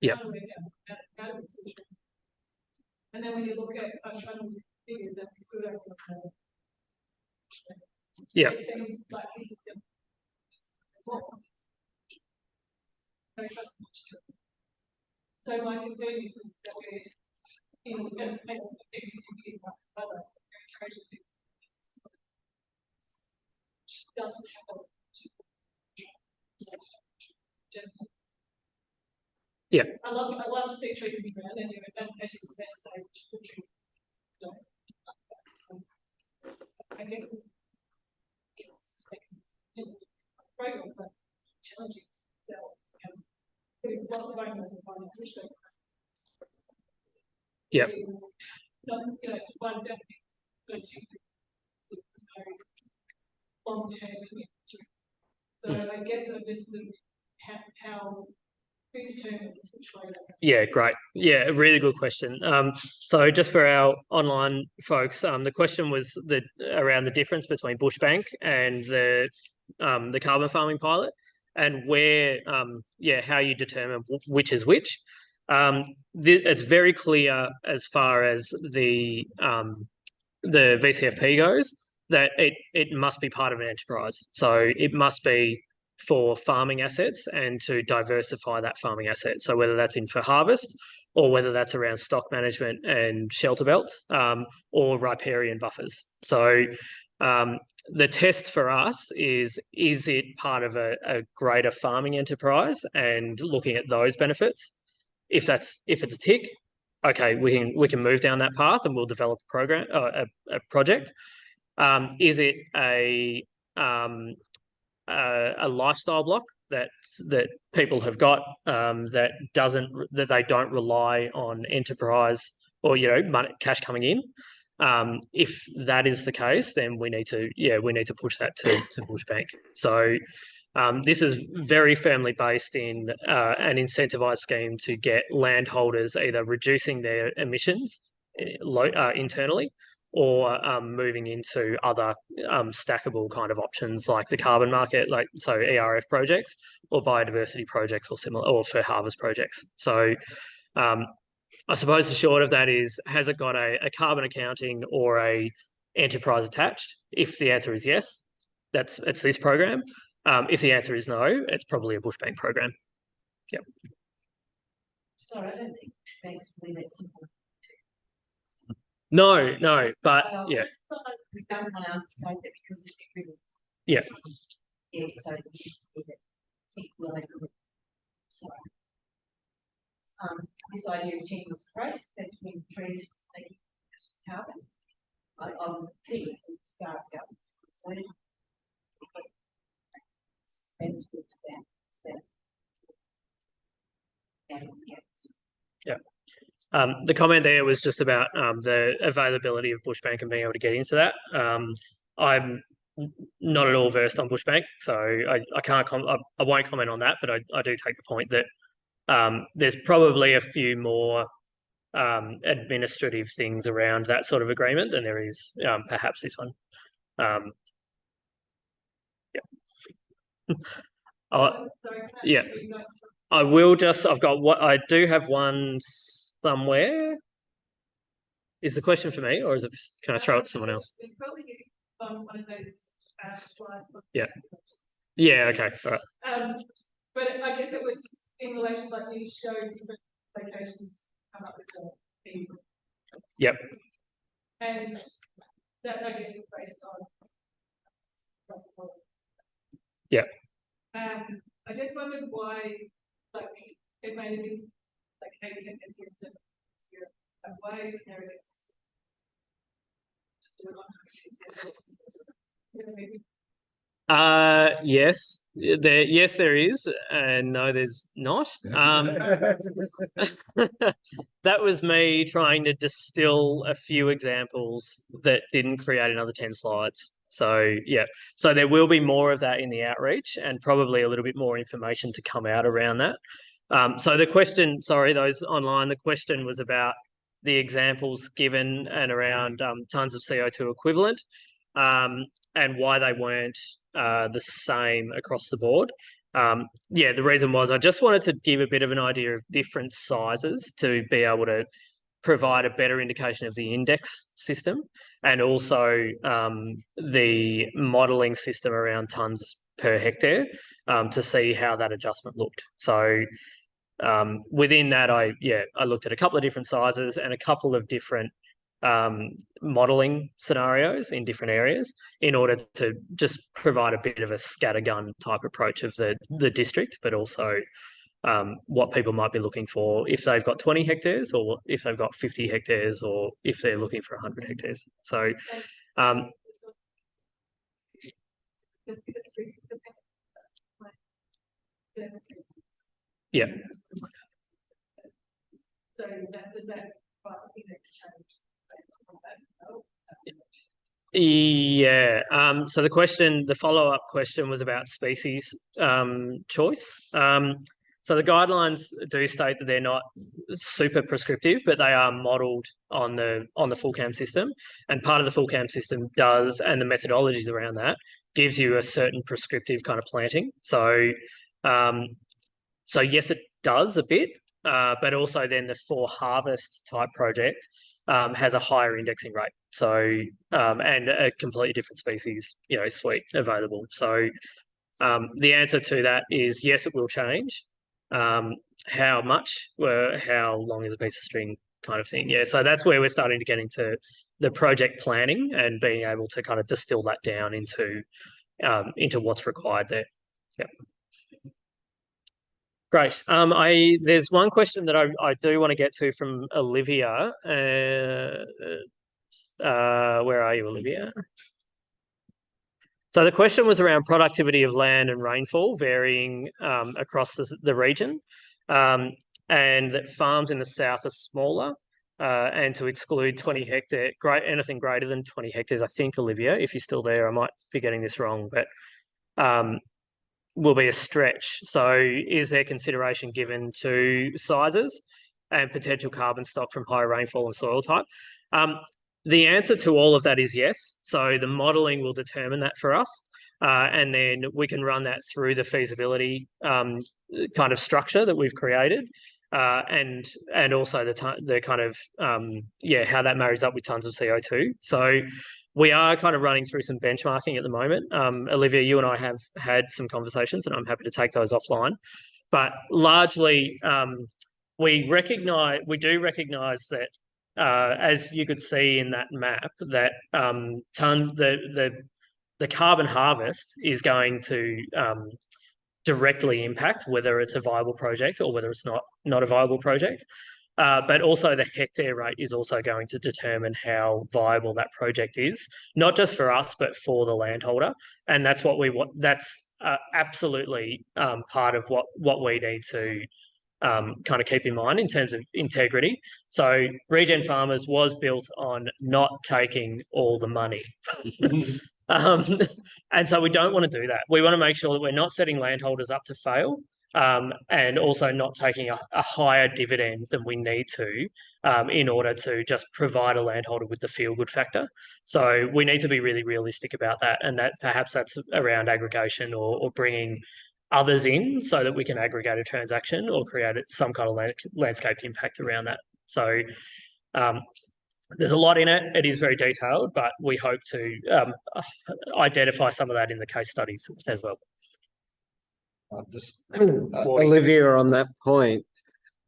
Yeah. and then when you look at figures that we stood up Yeah. it seems like this is so my concern is that we're in the state of other doesn't have just Yeah. I love to see trees in the ground and as you would say trees. I guess program but challenging lots of arguments on the Yeah. not one set but two long term. So I guess I'm just looking at how who determines which way that. Yeah, great. Yeah, a really good question. So just for our online folks, the question was around the difference between bushbank and the carbon farming pilot, and where how you determine which is which. It's very clear as far as the VCFP goes that it must be part of an enterprise. So it must be for farming assets and to diversify that farming asset. So whether that's in for harvest or whether that's around stock management and shelter belts or riparian buffers. So the test for us is it part of a greater farming enterprise and looking at those benefits? If it's a tick, okay, we can move down that path and we'll develop a program, a project. Is it a lifestyle block that people have got that they don't rely on enterprise or money, cash coming in? If that is the case, then we need to push that to bushbank. So this is very firmly based in an incentivized scheme to get landholders either reducing their emissions internally or moving into other stackable kind of options like the carbon market, like so ERF projects or biodiversity projects or similar, or for harvest projects. So I suppose the short of that is, has it got a carbon accounting or a enterprise attached? If the answer is yes, it's this program. If the answer is no, it's probably a bushbank program. Yep. Sorry, I don't think bushbank's really that simple. No, but yeah. We don't want to understand that because it's really. Yeah. Yeah, so so this idea of checking this price, that's when trees taking carbon. I'm thinking it's going that's that. Yeah. The comment there was just about the availability of bushbank and being able to get into that. I'm not at all versed on bushbank, so I can't I won't comment on that, but I do take the point that there's probably a few more administrative things around that sort of agreement than there is perhaps this one. Yeah. I will just, I do have one somewhere. Is the question for me or can I throw it to someone else? It's probably one of those slides. Yeah. Yeah, okay. All right. But I guess it was in relation, like you showed different locations come up with the theme. Yep. And that I guess is based on. Yeah. I just wondered why, like, it made a big, like, 80 and why is there Yes, there is, and no, there's not. That was me trying to distill a few examples that didn't create another 10 slides. So yeah, so there will be more of that in the outreach and probably a little bit more information to come out around that. So the question, sorry, those online, the question was about the examples given and around tons of CO2 equivalent and why they weren't the same across the board. Yeah, the reason was I just wanted to give a bit of an idea of different sizes to be able to provide a better indication of the index system and also the modelling system around tonnes per hectare to see how that adjustment looked. So within that, I looked at a couple of different sizes and a couple of different modelling scenarios in different areas in order to just provide a bit of a scattergun type approach of the district, but also what people might be looking for if they've got 20 hectares or if they've got 50 hectares or if they're looking for 100 hectares. So yeah. So does that cost index change? Yeah. So the follow-up question was about species choice. So the guidelines do state that they're not super prescriptive, but they are modelled on the full cam system, and part of the full cam system does, and the methodologies around that gives you a certain prescriptive kind of planting. So, so yes, it does a bit, but also then the for harvest type project has a higher indexing rate. So, and a completely different species, suite available. So, the answer to that is yes, it will change. How much, how long is a piece of string kind of thing. Yeah, so that's where we're starting to get into the project planning and being able to kind of distill that down into what's required there. Yeah. Great. There's one question that I do want to get to from Olivia. Where are you, Olivia? So the question was around productivity of land and rainfall varying across the region, and that farms in the south are smaller, and to exclude 20 hectare, anything greater than 20 hectares. I think, Olivia, if you're still there, I might be getting this wrong, but will be a stretch. So is there consideration given to sizes and potential carbon stock from high rainfall and soil type? The answer to all of that is yes. So the modelling will determine that for us. And then we can run that through the feasibility kind of structure that we've created. And also the kind of, how that marries up with tons of CO2. So we are kind of running through some benchmarking at the moment. Olivia, you and I have had some conversations and I'm happy to take those offline. But largely, we do recognise that as you could see in that map, that the carbon harvest is going to directly impact whether it's a viable project or whether it's not a viable project. But also the hectare rate is also going to determine how viable that project is, not just for us, but for the landholder. And that's what we want. That's absolutely part of what we need to kind of keep in mind in terms of integrity. So Regen Farmers was built on not taking all the money. And so we don't want to do that. We want to make sure that we're not setting landholders up to fail, and also not taking a higher dividend than we need to in order to just provide a landholder with the feel-good factor. So we need to be really realistic about that, and that perhaps that's around aggregation or bringing others in so that we can aggregate a transaction or create some kind of landscape impact around that. So there's a lot in it. It is very detailed, but we hope to identify some of that in the case studies as well. Just Olivia, on that point,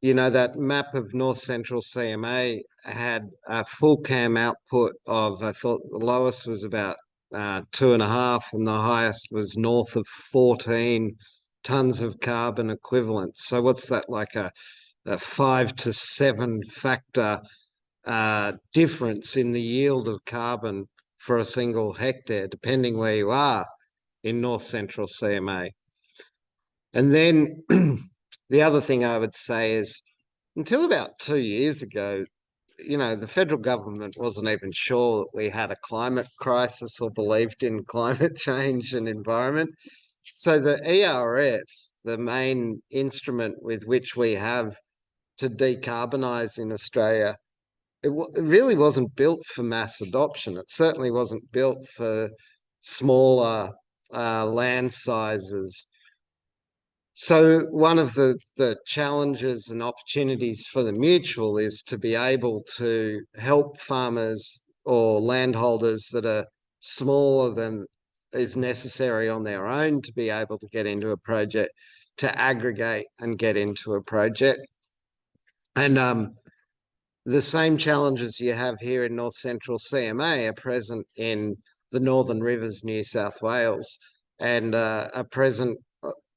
that map of North Central CMA had a full cam output of, I thought the lowest was about 2.5 and the highest was north of 14 tons of carbon equivalent. So what's that, like a 5 to 7 factor difference in the yield of carbon for a single hectare, depending where you are. in North Central CMA. And then the other thing I would say is, until about 2 years ago, you know, the federal government wasn't even sure that we had a climate crisis or believed in climate change and environment. So the ERF, the main instrument with which we have to decarbonise in Australia, it really wasn't built for mass adoption. It certainly wasn't built for smaller land sizes. So one of the challenges and opportunities for the mutual is to be able to help farmers or landholders that are smaller than is necessary on their own to be able to get into a project, to aggregate and get into a project. And the same challenges you have here in North Central CMA are present in the Northern Rivers, New South Wales, and are present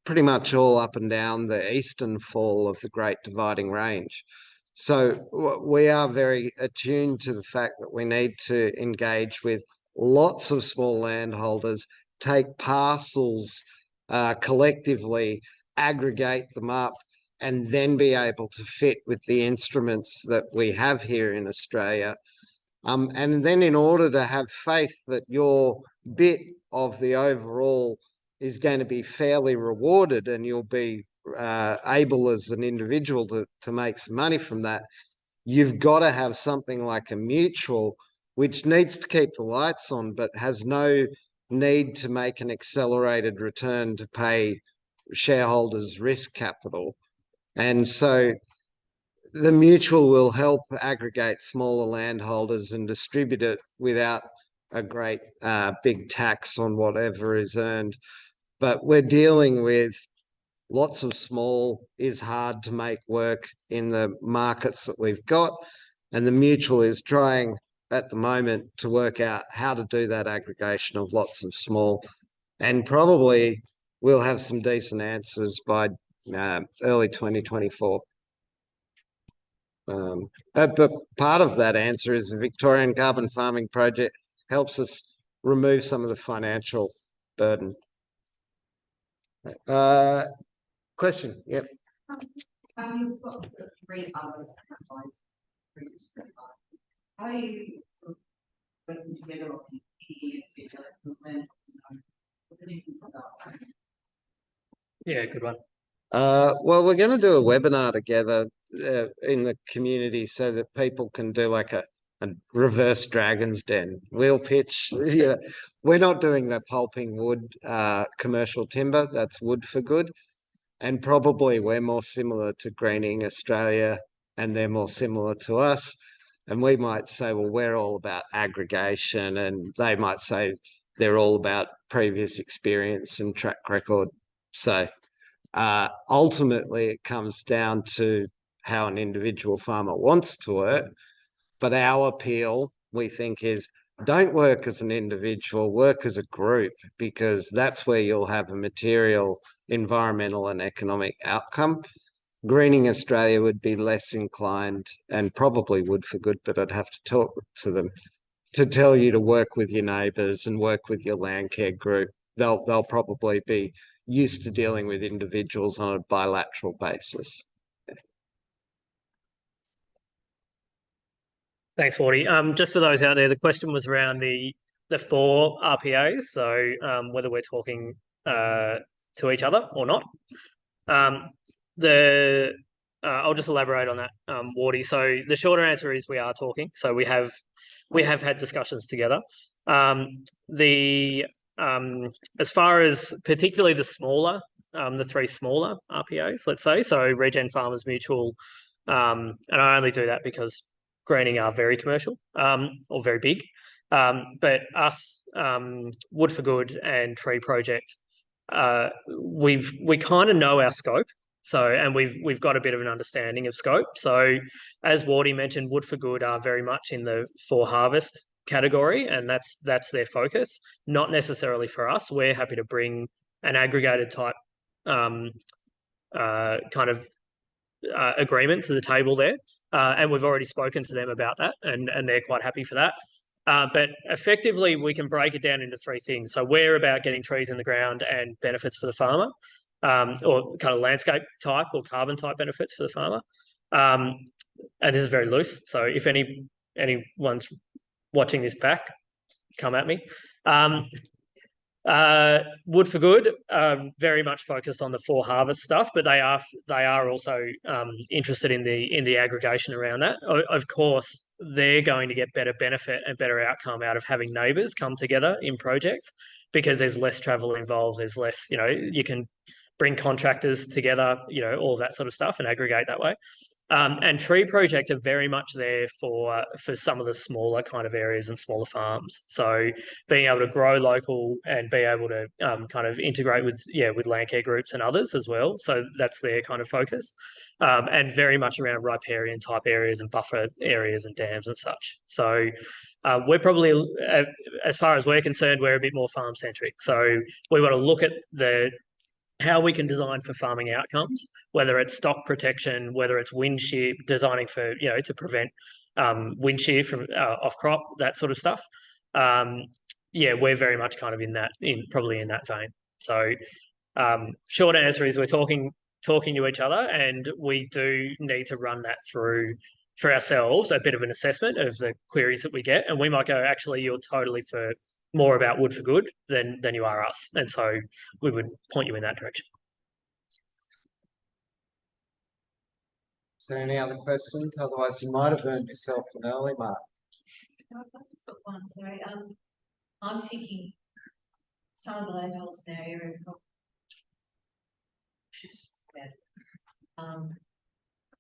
pretty much all up and down the eastern fall of the Great Dividing Range. So we are very attuned to the fact that we need to engage with lots of small landholders, take parcels collectively, aggregate them up, and then be able to fit with the instruments that we have here in Australia. And then in order to have faith that your bit of the overall is going to be fairly rewarded and you'll be able as an individual to make some money from that, you've got to have something like a mutual, which needs to keep the lights on, but has no need to make an accelerated return to pay shareholders risk capital. And so the mutual will help aggregate smaller landholders and distribute it without a great big tax on whatever is earned. But we're dealing with lots of small, is hard to make work in the markets that we've got. And the mutual is trying at the moment to work out how to do that aggregation of lots of small. And probably we'll have some decent answers by early 2024. But part of that answer is the Victorian Carbon Farming Project helps us remove some of the financial burden. Question? Yep. You've got the 3 other advice groups. How are you sort of working together on Yeah, good one. Well, we're going to do a webinar together in the community so that people can do like a reverse Dragon's Den. We'll pitch. Yeah, we're not doing the pulping wood commercial timber. That's Wood for Good. And probably we're more similar to Greening Australia and they're more similar to us. And we might say, well, we're all about aggregation, and they might say they're all about previous experience and track record. So ultimately it comes down to how an individual farmer wants to work. But our appeal, we think, is don't work as an individual, work as a group, because that's where you'll have a material environmental and economic outcome. Greening Australia would be less inclined, and probably Wood for Good, but I'd have to talk to them to tell you to work with your neighbours and work with your land care group. They'll probably be used to dealing with individuals on a bilateral basis. Thanks, Wardy. Just for those out there, the question was around the 4 RPAs, so whether we're talking to each other or not. I'll just elaborate on that, Wardy. So the shorter answer is we are talking. So we have had discussions together. As far as particularly the 3 smaller RPAs, let's say, so Regen Farmers Mutual, and I only do that because Greening are very commercial or very big, but us, Wood for Good and Tree Project, we kind of know our scope. So, and we've got a bit of an understanding of scope. So, as Wardy mentioned, Wood for Good are very much in the for harvest category, and that's their focus. Not necessarily for us. We're happy to bring an aggregated type kind of agreement to the table there, and we've already spoken to them about that, and they're quite happy for that. But effectively, we can break it down into three things. So we're about getting trees in the ground and benefits for the farmer, or kind of landscape type or carbon type benefits for the farmer. And this is very loose. So if anyone's watching this back, come at me. Wood for Good, very much focused on the for harvest stuff, but they are also interested in the aggregation around that. Of course, they're going to get better benefit and better outcome out of having neighbours come together in projects because there's less travel involved. There's less, you can bring contractors together, all of that sort of stuff and aggregate that way. And Tree Project are very much there for some of the smaller kind of areas and smaller farms. So being able to grow local and be able to kind of integrate with land care groups and others as well. So that's their kind of focus, and very much around riparian type areas and buffer areas and dams and such. So we're probably, as far as we're concerned, we're a bit more farm centric. So we want to look at how we can design for farming outcomes, whether it's stock protection, whether it's wind shear, designing for, to prevent wind shear from off crop, that sort of stuff. We're very much kind of probably in that vein. So short answer is we're talking to each other, and we do need to run that through for ourselves, a bit of an assessment of the queries that we get. And we might go, actually, you're totally for more about Wood for Good than you are us. And so we would point you in that direction. Is there any other questions? Otherwise, you might have earned yourself an early mark. I've just got one, sorry. I'm thinking some of the landholders in our area are cautious about it,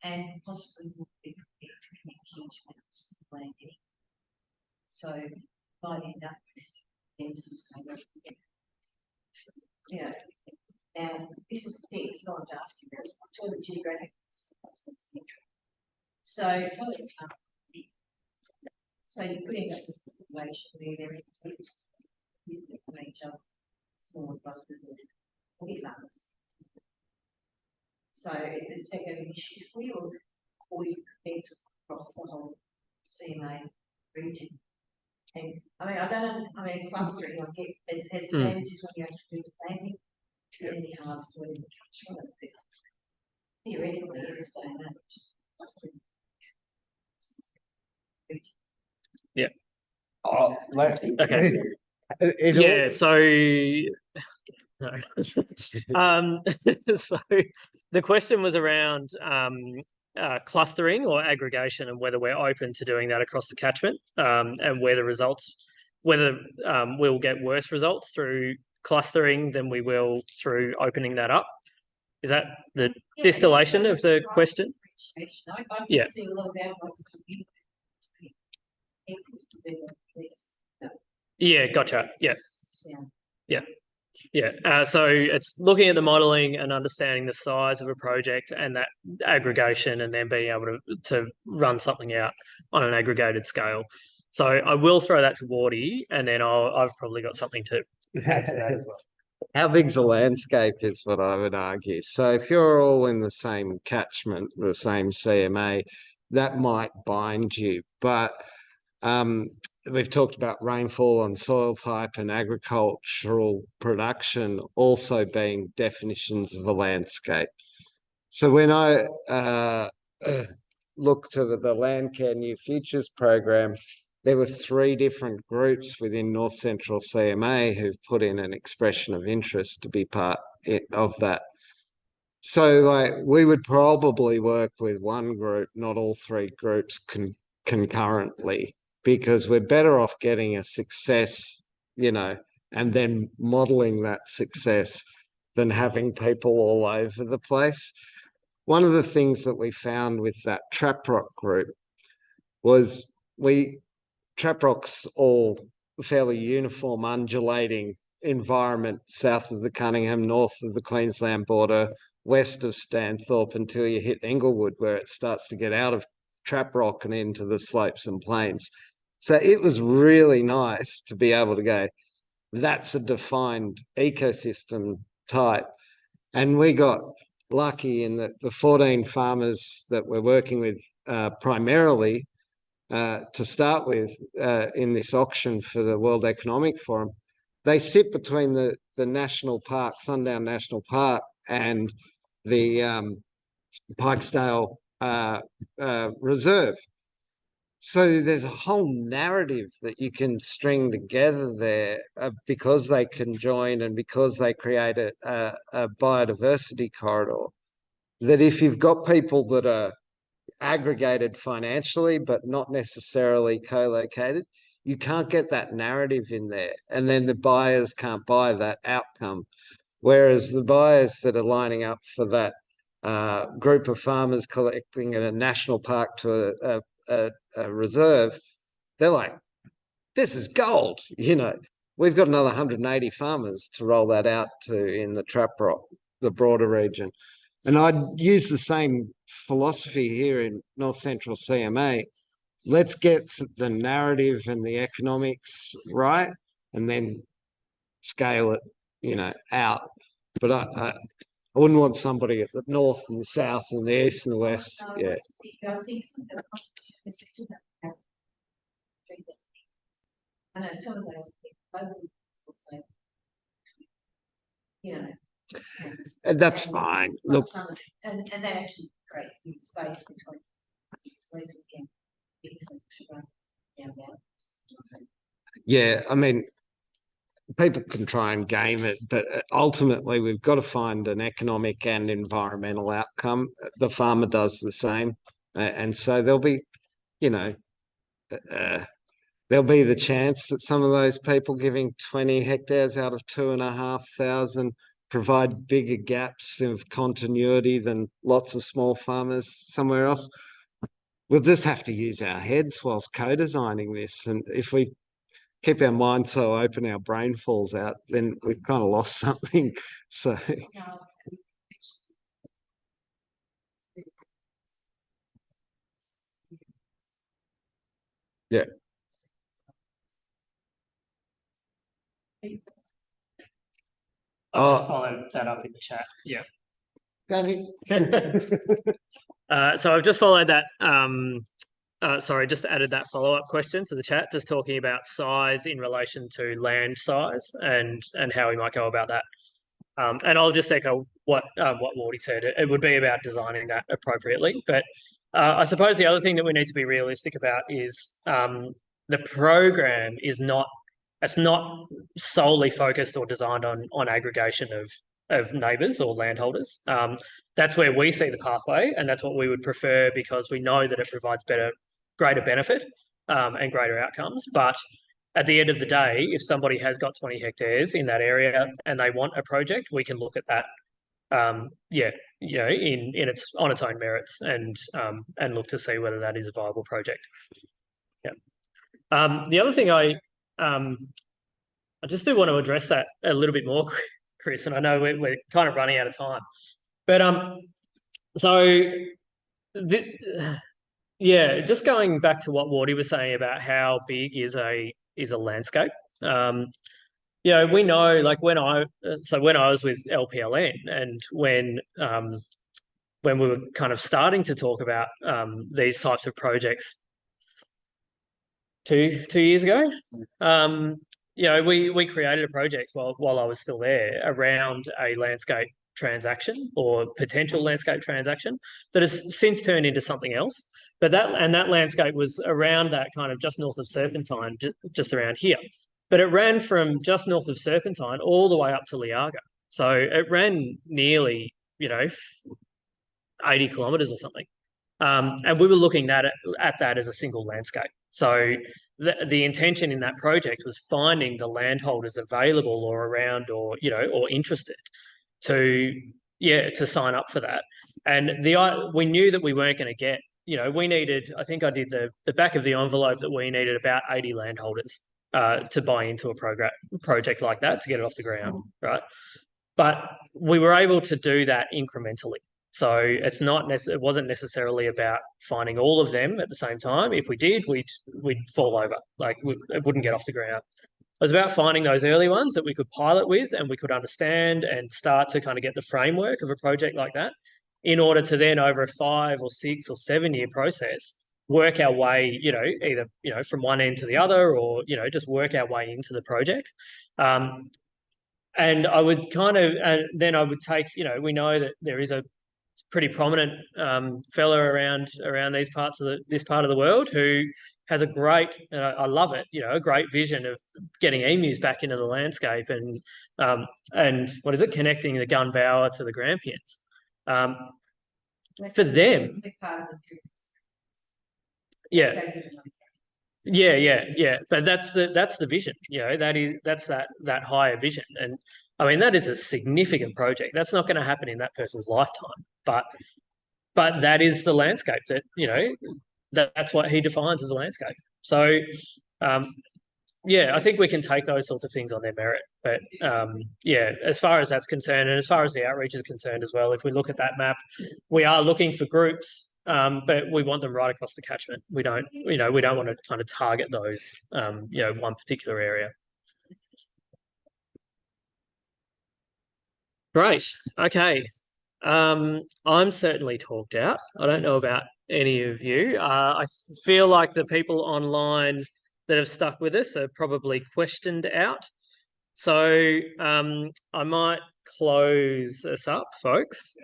and possibly would be prepared to commit huge amounts of land in. So might end up with them sort of saying, now this is the thing, it's not just because I'm talking geographic. So you could end up with a situation where they're in each other, smaller clusters and big farmers. So is that going to be an issue for you, or you prepared to cross the whole CMA region? And I don't understand. Clustering, I get as advantages when you actually do the planting, and the harvest within the catchment. Theoretically, it's day and age. Clustering. Yeah. Oh, okay. So so the question was around clustering or aggregation and whether we're open to doing that across the catchment, and whether we'll get worse results through clustering than we will through opening that up. Is that the distillation of the question? Yeah. Yeah, gotcha. Yeah. So it's looking at the modelling and understanding the size of a project and that aggregation, and then being able to run something out on an aggregated scale. So I will throw that to Wardy, and then I've probably got something to add to that as well. How big's a landscape is what I would argue. So if you're all in the same catchment, the same CMA, that might bind you. But we've talked about rainfall and soil type and agricultural production also being definitions of a landscape. So when I looked at the Land Care New Futures program, there were 3 different groups within North Central CMA who've put in an expression of interest to be part of that. So we would probably work with one group, not all 3 groups concurrently, because we're better off getting a success, and then modeling that success than having people all over the place. One of the things that we found with that Trap Rock group was Trap Rock's all fairly uniform, undulating environment south of the Cunningham, north of the Queensland border, west of Stanthorpe until you hit Englewood, where it starts to get out of Trap Rock and into the slopes and plains. So it was really nice to be able to go, that's a defined ecosystem type. And we got lucky in that the 14 farmers that we're working with primarily to start with in this auction for the World Economic Forum. They sit between the national park, Sundown National Park, and the Pikesdale Reserve. So there's a whole narrative that you can string together there because they can join and because they create a biodiversity corridor. That if you've got people that are aggregated financially but not necessarily co-located, you can't get that narrative in there, and then the buyers can't buy that outcome. Whereas the buyers that are lining up for that group of farmers collecting in a national park to a reserve, they're like, this is gold. You know, we've got another 180 farmers to roll that out to in the Trap Rock, the broader region. And I'd use the same philosophy here in North Central CMA. Let's get the narrative and the economics right, and then scale it, you know, out. But I wouldn't want somebody at the north and the south and the east and the west. Yeah. I know some of those people, you know. And that's fine. Look, and that actually creates the space between leads again. Yeah, I mean, people can try and game it, but ultimately we've got to find an economic and environmental outcome. The farmer does the same. And so there'll be, you know, there'll be the chance that some of those people giving 20 hectares out of 2,500 provide bigger gaps of continuity than lots of small farmers somewhere else. We'll just have to use our heads whilst co-designing this. And if we keep our mind so open, our brain falls out, then we've kind of lost something. So yeah. I'll just follow that up in the chat. Yeah. So I've just followed that. Sorry, just added that follow-up question to the chat, just talking about size in relation to land size and how we might go about that. And I'll just echo what Wardy said. It would be about designing that appropriately. But I suppose the other thing that we need to be realistic about is the program is not. It's not solely focused or designed on aggregation of neighbours or landholders. That's where we see the pathway, and that's what we would prefer because we know that it provides greater benefit and greater outcomes. But at the end of the day, if somebody has got 20 hectares in that area and they want a project, we can look at that, yeah, you know, on its own merits and look to see whether that is a viable project. Yeah. The other thing I just do want to address that a little bit more, Chris, and I know we're kind of running out of time, but yeah, just going back to what Wardy was saying about how big is a landscape. You know, we know, like when I was with LPLN and when we were kind of starting to talk about these types of projects 2 years ago, you know, we created a project while I was still there around a landscape transaction or potential landscape transaction that has since turned into something else. But that landscape was around that kind of just north of Serpentine, just around here. But it ran from just north of Serpentine all the way up to Liaga. So it ran nearly, you know, 80 kilometres or something. And we were looking at that as a single landscape. So the intention in that project was finding the landholders available or around or, you know, or interested to sign up for that. And we knew that we weren't going to get, you know, we needed, I think I did the back of the envelope that we needed about 80 landholders to buy into a project like that to get it off the ground, right? But we were able to do that incrementally. So it wasn't necessarily about finding all of them at the same time. If we did, we'd fall over, like it wouldn't get off the ground. It was about finding those early ones that we could pilot with and we could understand and start to kind of get the framework of a project like that in order to then over a 5 or 6 or 7 year process, work our way, either, from one end to the other, or, just work our way into the project. And I would and then I would take, we know that there is a pretty prominent fella around this part of the world who has a great, I love it, a great vision of getting emus back into the landscape and what is it, connecting the gun bower to the Grampians. For them, yeah. Yeah. But that's the vision. That's that higher vision. And I mean, that is a significant project. That's not going to happen in that person's lifetime. But that is the landscape that's what he defines as a landscape. So I think we can take those sorts of things on their merit. But as far as that's concerned, and as far as the outreach is concerned as well, if we look at that map, we are looking for groups, but we want them right across the catchment. We don't want to kind of target those, one particular area. Great. Okay. I'm certainly talked out. I don't know about any of you. I feel like the people online that have stuck with us are probably questioned out. So I might close us up, folks.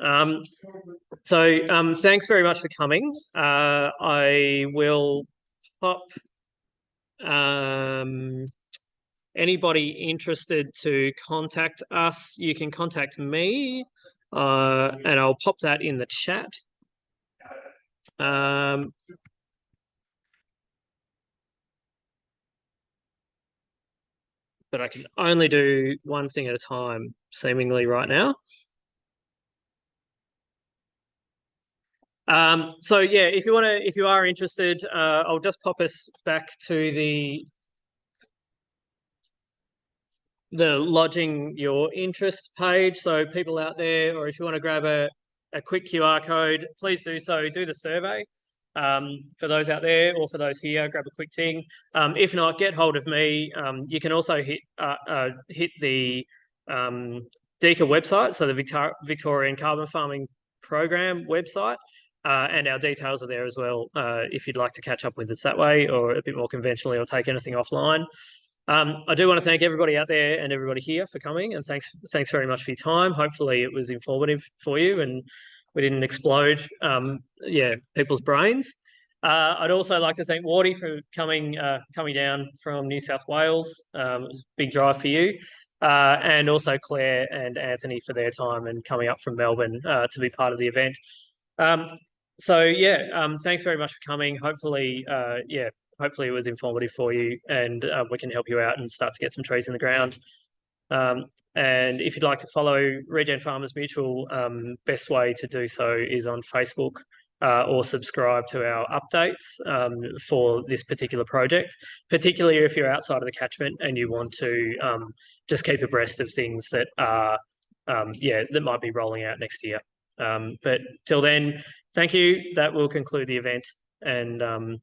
Thanks very much for coming. I will pop anybody interested to contact us. You can contact me, and I'll pop that in the chat. But I can only do one thing at a time, seemingly right now. If you are interested, I'll just pop us back to the lodging your interest page. So people out there, or if you want to grab a quick QR code, please do so. Do the survey. For those out there or for those here, grab a quick thing. If not, get hold of me. You can also hit the DECA website, so the Victorian Carbon Farming Program website, and our details are there as well if you'd like to catch up with us that way, or a bit more conventionally, or take anything offline. I do want to thank everybody out there and everybody here for coming, and thanks very much for your time. Hopefully it was informative for you and we didn't explode people's brains. I'd also like to thank Wardy for coming down from New South Wales. It was a big drive for you. And also Claire and Anthony for their time and coming up from Melbourne to be part of the event. Thanks very much for coming. Hopefully it was informative for you, and we can help you out and start to get some trees in the ground. And if you'd like to follow Regen Farmers Mutual, best way to do so is on Facebook, or subscribe to our updates for this particular project, particularly if you're outside of the catchment and you want to just keep abreast of things that are that might be rolling out next year. But till then, thank you. That will conclude the event, and